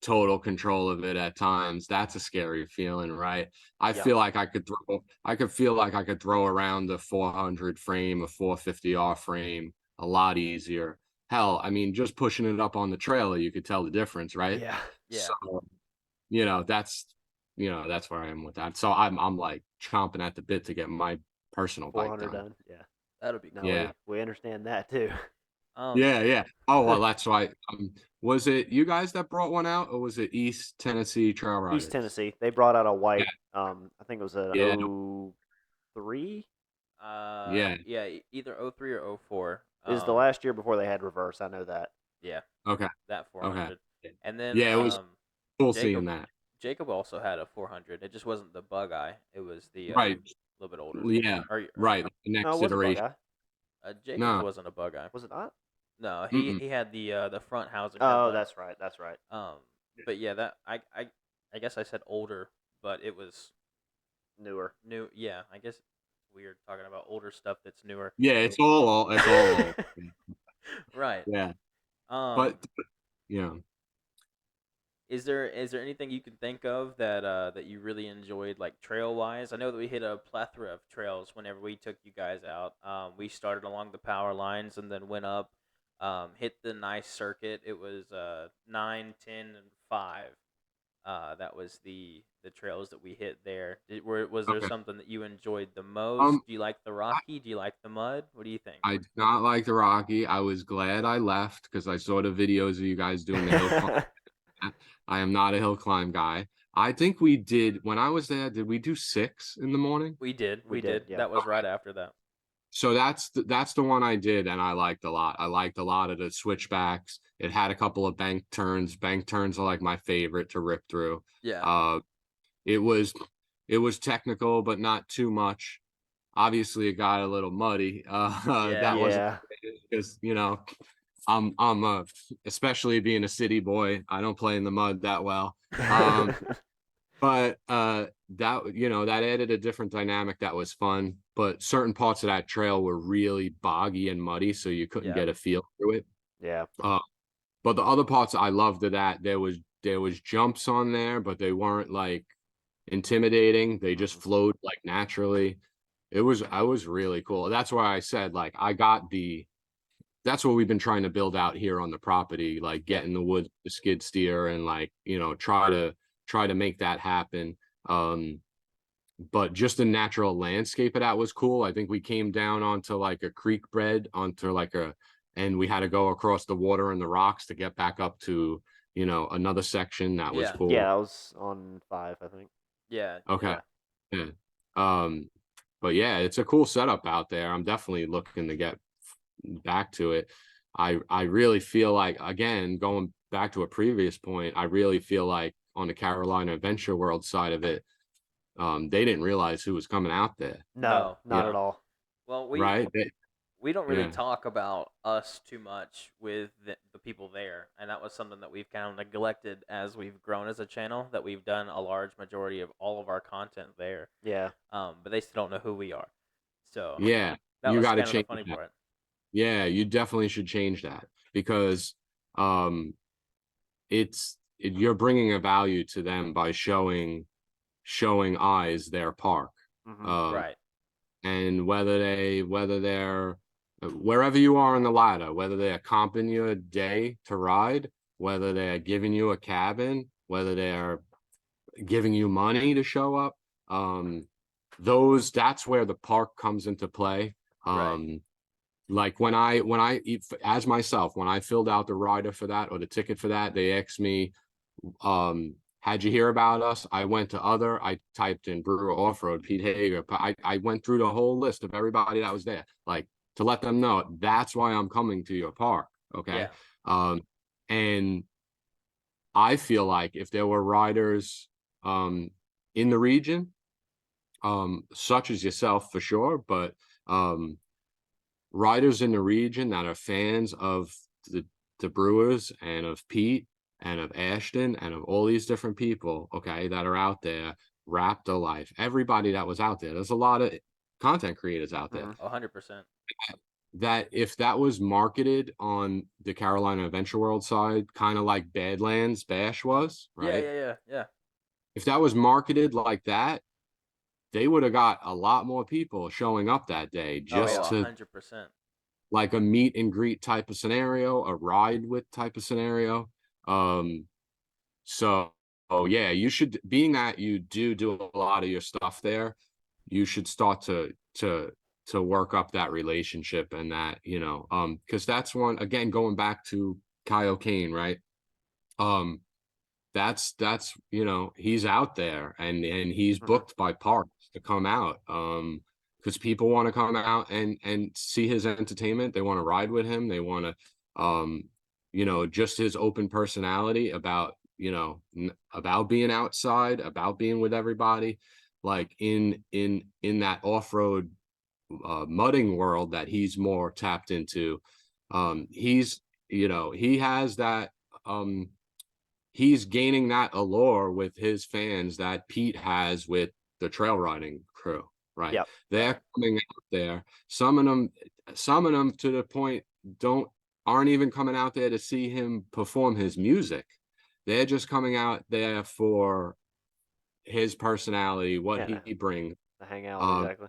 total control of it at times. That's a scary feeling, right? I feel like I could throw around the 400 frame, a 450R frame a lot easier. Hell, I mean, just pushing it up on the trailer, you could tell the difference, right? Yeah. So, that's where I am with that. So I'm like chomping at the bit to get my personal bike 400 done. done. Yeah. That'll be cool. Yeah. We understand that too. Yeah. Oh, well, that's why. Was it you guys that brought one out, or was it East Tennessee Trail Riders? East Tennessee. They brought out a white. I think it was a 03. Either 03 or 04. It was the last year before they had reverse. I know that. Yeah. Okay. That 400. Okay. And then it was cool seeing that. Jacob also had a 400. It just wasn't the bug eye. It was the right. A little bit older. Yeah. Right. The next iteration. Jacob wasn't a bug eye. Was it not? No, he had the front housing. Oh, that's right. But yeah, that I guess I said older, but it was newer. Yeah, I guess it's weird talking about older stuff that's newer. Yeah, it's all old. Right. Yeah. But yeah. Is there anything you can think of that you really enjoyed, like trail wise? I know that we hit a plethora of trails whenever we took you guys out. We started along the power lines and then went up, hit the nice circuit. It was 9, 10, and 5. That was the trails that we hit there. Was there something that you enjoyed the most? Do you like the rocky? Do you like the mud? What do you think? I did not like the rocky. I was glad I left, because I saw the videos of you guys doing the hill climb. I am not a hill climb guy. I think we did, when I was there, did we do 6 in the morning? We did. Yeah. That was right after that. So that's the one I did, and I liked a lot. I liked a lot of the switchbacks. It had a couple of bank turns. Bank turns are like my favorite to rip through. Yeah. It was technical, but not too much. Obviously, it got a little muddy. That wasn't, because I'm especially being a city boy, I don't play in the mud that well. But that that added a different dynamic that was fun. But certain parts of that trail were really boggy and muddy, so you couldn't get a feel through it. Yeah. But the other parts I loved of that, there was jumps on there, but they weren't like intimidating. They just flowed like naturally. I was really cool. That's why I said like that's what we've been trying to build out here on the property, like get in the woods, the skid steer, and like, try to make that happen. But just the natural landscape of that was cool. I think we came down onto like a creek bed, and we had to go across the water and the rocks to get back up to, another section that was cool. Yeah, I was on 5, I think. Yeah. Okay. Yeah. But yeah, it's a cool setup out there. I'm definitely looking to get back to it. I really feel like, again, going back to a previous point, I really feel like on the Carolina Adventure World side of it, they didn't realize who was coming out there. No, not at all. Well, we don't really talk about us too much with the people there, and that was something that we've kind of neglected as we've grown as a channel, that we've done a large majority of all of our content there. Yeah. But they still don't know who we are. So yeah, you got to change the funny part. Yeah, you definitely should change that, because you're bringing a value to them by showing eyes their park. Right. And whether they're wherever you are on the ladder, whether they're comping you a day to ride, whether they're giving you a cabin, whether they're giving you money to show up, that's where the park comes into play. Right. Like when I as myself, when I filled out the rider for that or the ticket for that, they asked me, how'd you hear about us? I went to I typed in Brewer Off-Road, Pete Hager. I went through the whole list of everybody that was there, like, to let them know that's why I'm coming to your park. Okay. Yeah. And I feel like if there were riders in the region, such as yourself for sure, but riders in the region that are fans of the Brewers and of Pete and of Ashton and of all these different people, okay, that are out there, Raptor Life, everybody that was out there. There's a lot of content creators out there. 100%. That if that was marketed on the Carolina Adventure World side, kind of like Badlands Bash was, right? Yeah. If that was marketed like that, they would have got a lot more people showing up that day, just 100%. Like a meet and greet type of scenario, a ride with type of scenario. So yeah, you should, being that you do a lot of your stuff there, you should start to work up that relationship, and that, because that's one, again, going back to Kyle Kane, right? That's he's out there and he's booked by parks to come out, because people want to come out and see his entertainment. They want to ride with him. They want to just his open personality about being outside, about being with everybody, like in that off-road mudding world that he's more tapped into. He has that, he's gaining that allure with his fans that Pete has with the trail riding crew, right? Yep. They're coming out there. Some of them to the point aren't even coming out there to see him perform his music. They're just coming out there for his personality, what he brings. To hang out, exactly.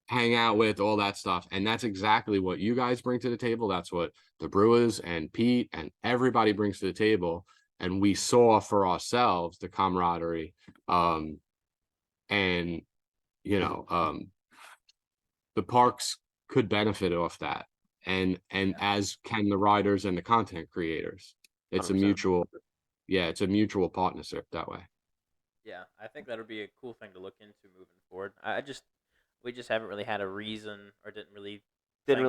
Hang out with, all that stuff. And that's exactly what you guys bring to the table. That's what the Brewers and Pete and everybody brings to the table. And we saw for ourselves the camaraderie. And the parks could benefit off that. And as can the riders and the content creators. It's 100%. It's a mutual partnership that way. Yeah, I think that would be a cool thing to look into moving forward. We just haven't really had a reason, or didn't really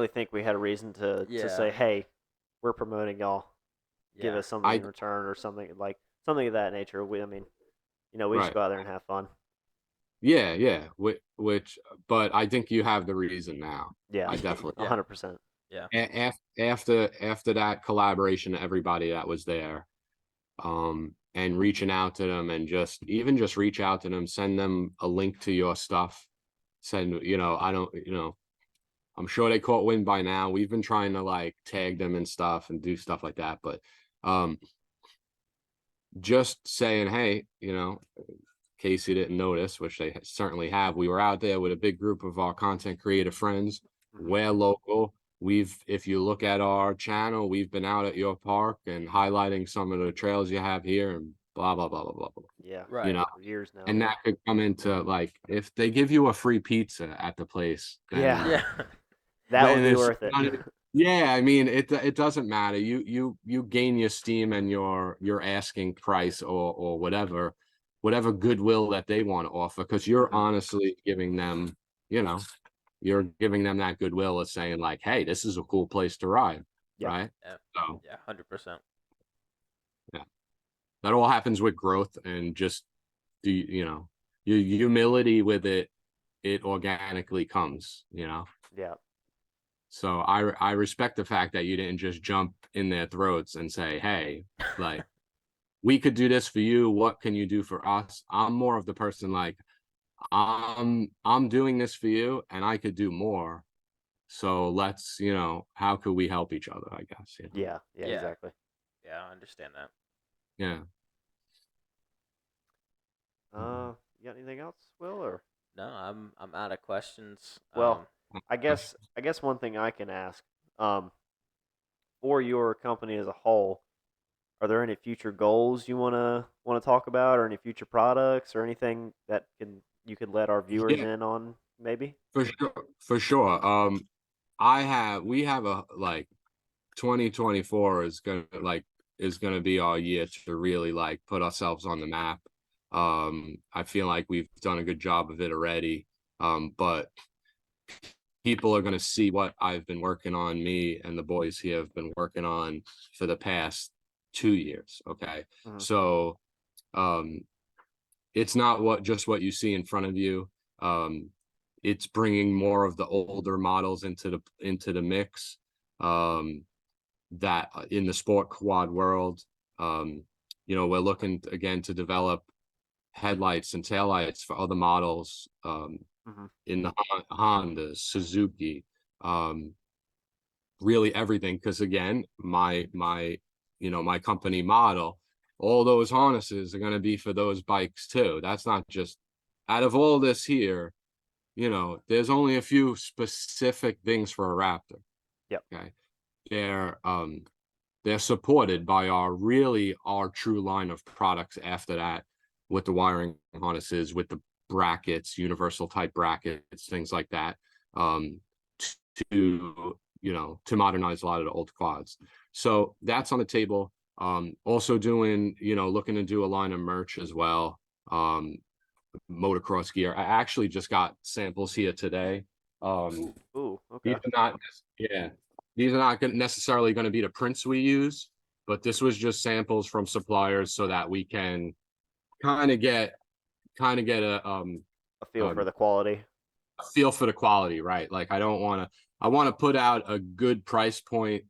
think we had a reason to say, hey, we're promoting y'all. Give us something in return, or something of that nature. We just go out there and have fun. Yeah. But I think you have the reason now. Yeah, I definitely 100%. Yeah. After that collaboration, everybody that was there, and reaching out to them, and just reach out to them, send them a link to your stuff. Send, I'm sure they caught wind by now. We've been trying to like tag them and stuff and do stuff like that, but just saying, hey, in case you didn't notice, which they certainly have, we were out there with a big group of our content creator friends. We're local. If you look at our channel, we've been out at your park and highlighting some of the trails you have here and blah, blah, blah, blah, blah, blah. Yeah. Right. For years now. And that could come into like, if they give you a free pizza at the place. Yeah. That would be worth it. Yeah, I mean, it doesn't matter. You gain your steam and your asking price or whatever goodwill that they want to offer, because you're honestly giving them, you're giving them that goodwill of saying like, hey, this is a cool place to ride, right? Yeah. So, 100%. Yeah, that all happens with growth and just your humility with it organically comes, Yeah. So I respect the fact that you didn't just jump in their throats and say, hey, like, we could do this for you. What can you do for us? I'm more of the person like, I'm doing this for you and I could do more. So let's, how could we help each other, I guess. Yeah, exactly. Yeah, I understand that. Yeah. You got anything else, Will, or? No, I'm out of questions. Well, I guess one thing I can ask, for your company as a whole, are there any future goals you want to talk about, or any future products, or anything that you could let our viewers in on, maybe? For sure. We have a 2024 is gonna be our year to really like put ourselves on the map. I feel like we've done a good job of it already. But people are going to see what I've been working on, me and the boys here have been working on for the past 2 years. Okay. So, it's not just what you see in front of you. It's bringing more of the older models into the mix, that in the sport quad world. We're looking again to develop headlights and taillights for other models, in the Honda, Suzuki, really everything. Because again, my company model, all those harnesses are going to be for those bikes too. That's not just out of all this here, there's only a few specific things for a Raptor. Yep. Okay. They're supported by our true line of products after that, with the wiring harnesses, with the brackets, universal type brackets, things like that, to modernize a lot of the old quads. So that's on the table. Also doing, looking to do a line of merch as well. Motocross gear. I actually just got samples here today. Ooh, okay. These are not necessarily going to be the prints we use, but this was just samples from suppliers so that we can kind of get a feel for the quality. A feel for the quality, right? Like I want to put out a good price point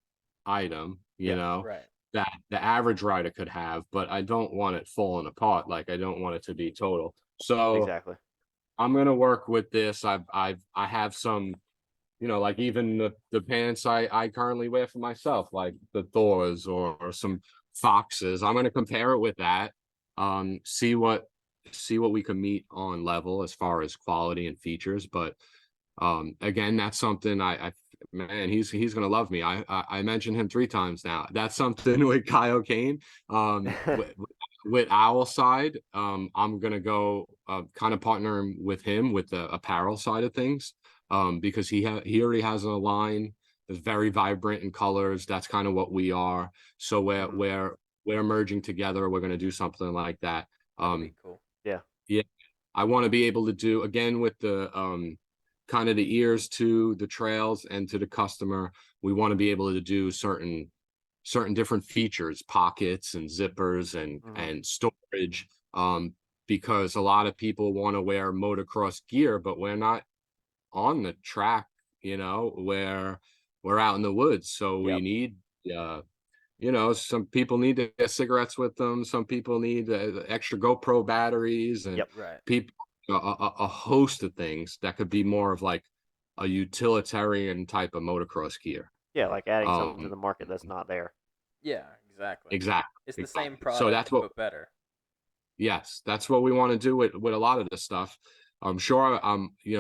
item, right, that the average rider could have, but I don't want it falling apart. Like I don't want it to be total. So exactly. I'm gonna work with this. I have some, like even the pants I currently wear for myself, like the Thors or some Foxes. I'm gonna compare it with that. See what we can meet on level as far as quality and features. But again, that's something man, he's gonna love me. I mentioned him 3 times now. That's something with Kyle Kane. With Owl side, I'm gonna go kind of partnering with him with the apparel side of things, because he already has a line that's very vibrant in colors. That's kind of what we are. So we're merging together. We're gonna do something like that. Cool. Yeah. I want to be able to do, again, with the kind of the ears to the trails and to the customer, we want to be able to do certain different features, pockets and zippers and storage, because a lot of people want to wear motocross gear, but we're not on the track, we're out in the woods. So we need some people need to get cigarettes with them. Some people need extra GoPro batteries, and Yep. Right. people a host of things that could be more of like a utilitarian type of motocross gear. Yeah, like adding something to the market that's not there. Yeah, exactly. Exactly. It's the exactly. same product, So that's what, but better. yes, that's what we want to do with a lot of this stuff. I'm sure,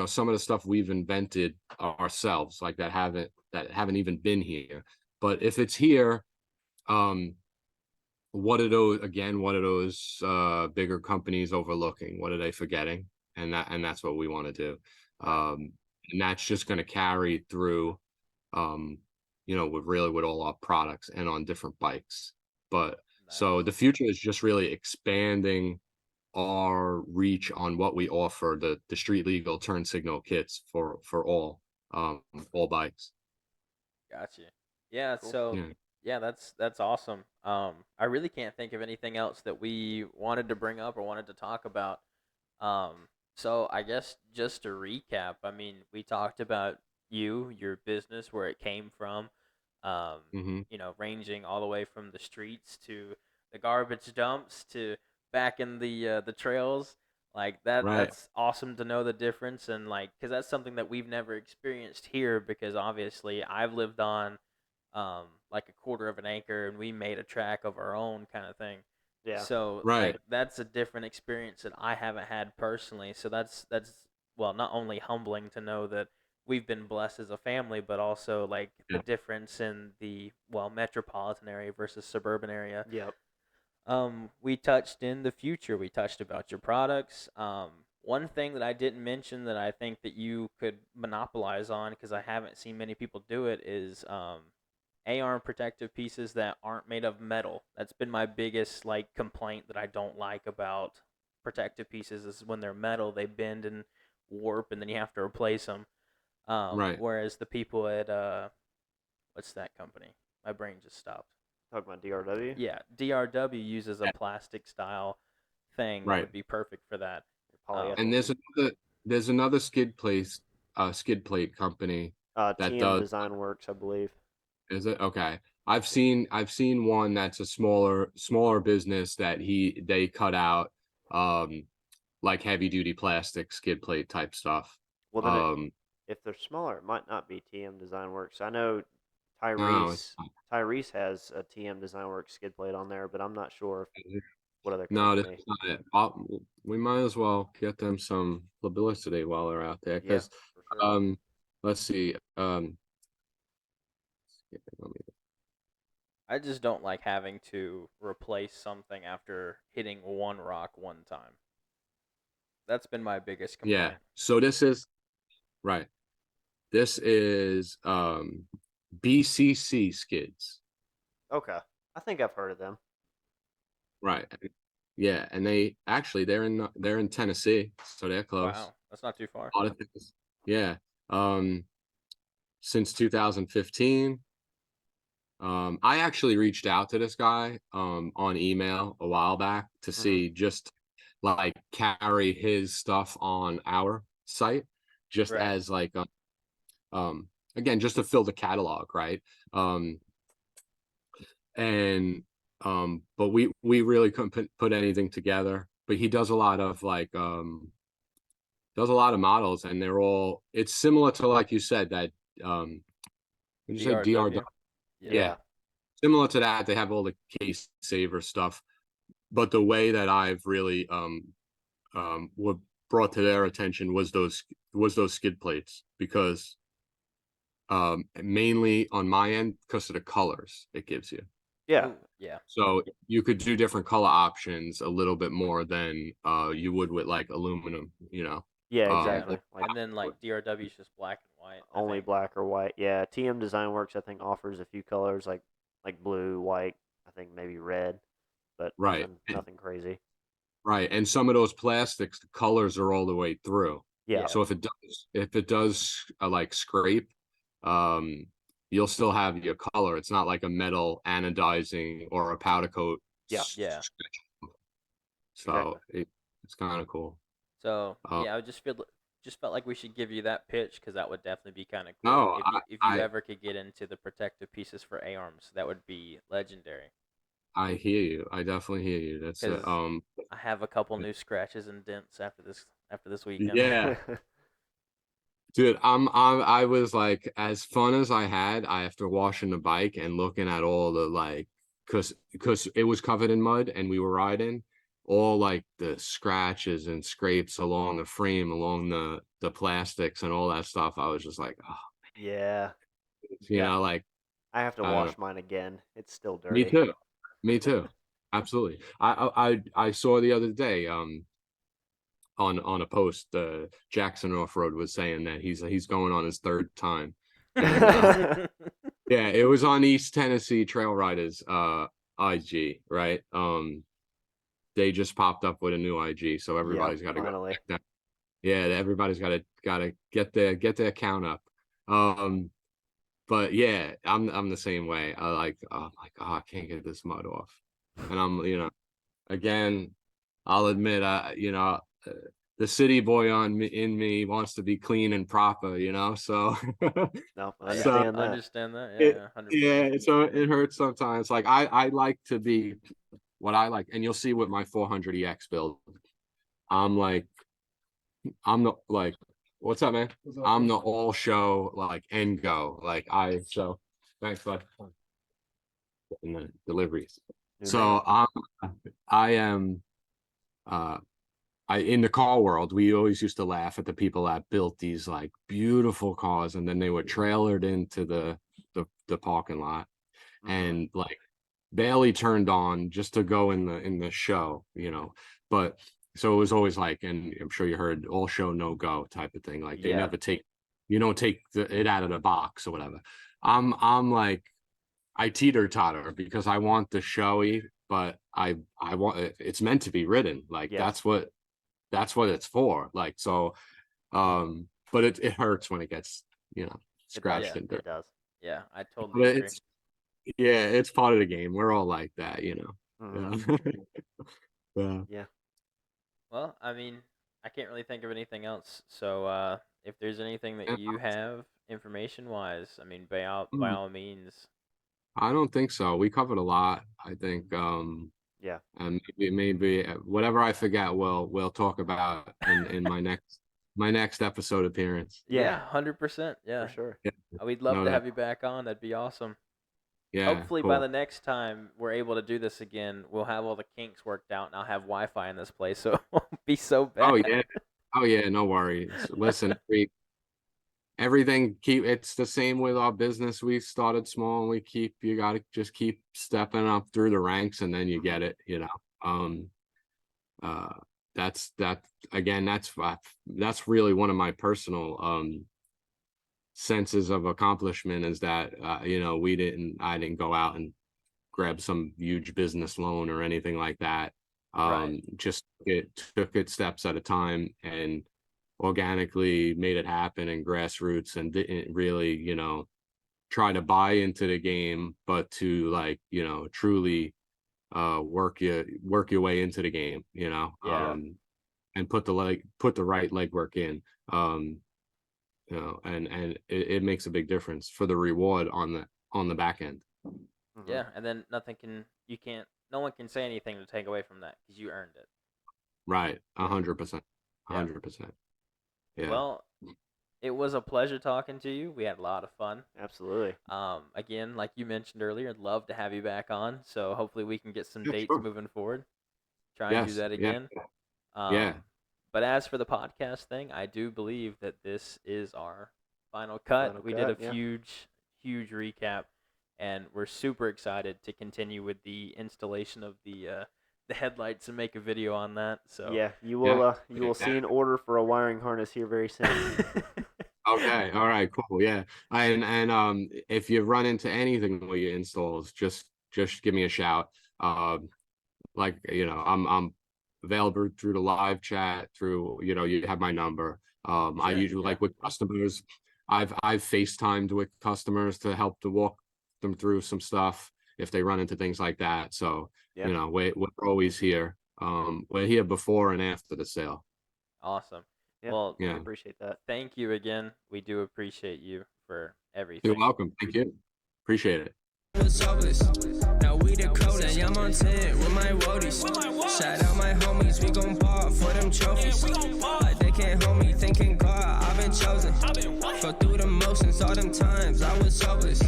some of the stuff we've invented ourselves, like that haven't even been here. But if it's here, what are those bigger companies overlooking? What are they forgetting? And that's what we want to do. And that's just going to carry through, with all our products and on different bikes. But so the future is just really expanding our reach on what we offer, the street legal turn signal kits for all bikes. Gotcha. Yeah. Cool. So yeah, that's awesome. I really can't think of anything else that we wanted to bring up or wanted to talk about. So I guess just to recap, I mean, we talked about your business, where it came from, ranging all the way from the streets to the garbage dumps to back in the trails. Like that, Right. that's awesome to know the difference, and like, because that's something that we've never experienced here, because obviously I've lived on like a quarter of an acre, and we made a track of our own kind of thing. Yeah. So Right. like, that's a different experience that I haven't had personally. So that's well, not only humbling to know that we've been blessed as a family, but also like the difference in the metropolitan area versus suburban area. Yep. We touched in the future. We touched about your products. One thing that I didn't mention that I think that you could monopolize on, because I haven't seen many people do it, is AR protective pieces that aren't made of metal. That's been my biggest like complaint that I don't like about protective pieces, is when they're metal, they bend and warp, and then you have to replace them. Right. Whereas the people at what's that company? My brain just stopped. Talking about DRW? Yeah, DRW uses a plastic style thing that Right. would be perfect for that. And there's another skid plate company that TM does. Design Works, I believe. Is it? Okay. I've seen one that's a smaller business that they cut out like heavy duty plastic skid plate type stuff. Well, then if they're smaller, it might not be TM Design Works. I know Tyrese has a TM Design Works skid plate on there, but I'm not sure what other company. No, that's not it. We might as well get them some publicity while they're out there, because sure. let's see. I just don't like having to replace something after hitting one rock one time. That's been my biggest complaint. Yeah. So this is right. This is BCC skids. Okay. I think I've heard of them. Right. Yeah, and they're in Tennessee, so they're close. Wow, that's not too far. A lot of things. Yeah. Since 2015. I actually reached out to this guy on email a while back to see just like carry his stuff on our site, just as like again, just to fill the catalog, right? But we really couldn't put anything together. But he does a lot of like models, and it's similar to, like you said, that you said DRW. Yeah. Similar to that. They have all the case saver stuff, but the way that I've really what brought to their attention was those skid plates, because mainly on my end, because of the colors it gives you. Yeah. Ooh, yeah. So you could do different color options a little bit more than you would with like aluminum, Yeah, exactly. And then like DRW is just black and white. Only black or white. Yeah, TM Design Works I think offers a few colors like blue, white, I think maybe red, but nothing crazy. Right, and some of those plastics, the colors are all the way through. Yeah. So if it does like scrape, you'll still have your color. It's not like a metal anodizing or a powder coat. Yeah. So it's kind of cool. So yeah, I just just felt like we should give you that pitch because that would definitely be kind of cool. No, If you ever could get into the protective pieces for A-arms, that would be legendary. I hear you. I definitely hear you. That's 'Cause I have a couple new scratches and dents after this weekend. yeah. Dude, I was like, as fun as I had, after washing the bike and looking at all the like, cause it was covered in mud and we were riding, all like the scratches and scrapes along the frame, along the plastics and all that stuff. I was just like, oh, Yeah. you know, like I have to wash mine again. It's still me dirty. too. Me too. Absolutely. I saw the other day, on a post, Jackson Off-Road was saying that he's going on his third time. And, yeah, it was on East Tennessee Trail Riders IG, right? They just popped up with a new IG, so everybody's got to go check that. Yeah, everybody's got to get their account up. But yeah, I'm the same way. I'm like, oh, I can't get this mud off, and I'm, again, I'll admit, the city boy in me wants to be clean and proper, so. No, I understand that. Yeah, 100%. Yeah, so it hurts sometimes. Like I like to be what I like, and you'll see with my 400EX build. I'm the what's up, man? I'm the all show, like, and go. Like so thanks, bud. In the deliveries. So I am in the car world, we always used to laugh at the people that built these like beautiful cars and then they were trailered into the parking lot and like barely turned on just to go in the show, but so it was always like, and I'm sure you heard, all show no go type of thing. Like they never you don't take it out of the box or whatever. I'm like, I teeter totter because I want the showy, but I want it's meant to be ridden. Like that's what it's for. Like, so but it hurts when it gets scratched and dirt. It does. Yeah, I totally agree. It's part of the game. We're all like that, Yeah. Well, I mean, I can't really think of anything else. So if there's anything that you have information wise, I mean, by all means. I don't think so. We covered a lot, I think. Yeah. And maybe whatever I forget, we'll talk about in my next episode appearance. Yeah, 100%. Yeah, for sure. Yeah. We'd love to have you back on. That'd be awesome. Yeah. Hopefully by the next time we're able to do this again, we'll have all the kinks worked out, and I'll have Wi-Fi in this place, so it won't be so bad. Oh yeah. No worries. Listen, it's the same with our business. We started small and you got to just keep stepping up through the ranks and then you get it, that's really one of my personal senses of accomplishment is that I didn't go out and grab some huge business loan or anything like that. Just took it steps at a time and organically made it happen in grassroots and didn't really try to buy into the game, but to truly work your way into the game, and put the right legwork in, and it makes a big difference for the reward on the back end. Yeah, and then no one can say anything to take away from that because you earned it. Right, 100%, 100%. Yeah. Well, it was a pleasure talking to you. We had a lot of fun. Absolutely. Again, like you mentioned earlier, I'd love to have you back on. So hopefully we can get some dates moving forward. Try and do that again. Yeah. But as for the podcast thing, I do believe that this is our final cut. We did a huge recap, and we're super excited to continue with the installation of the headlights and make a video on that. So yeah, you will see an order for a wiring harness here very soon. Okay, all right, cool. Yeah, and if you run into anything with your installs, just give me a shout. I'm available through the live chat, through you have my number. I usually like with customers, I've FaceTimed with customers to help to walk them through some stuff if they run into things like that. So we're always here. We're here before and after the sale. Awesome. Yeah. Well, We Yeah. appreciate that. thank you again. We do appreciate you for everything. You're welcome. Thank you. Appreciate it. Was hopeless. Now we the coldest. I'm on 10 with my roadies. Shout out my homies, we gon' ball for them trophies. Like they can't hold me, thinking God, I've been chosen. Go through the motions all them times, I was hopeless.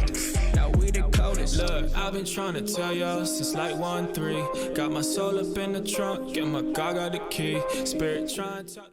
Now we the coldest. Look, I've been trying to tell y'all since like 1-3. Got my soul up in the trunk, get my God got the key. Spirit trying to talk.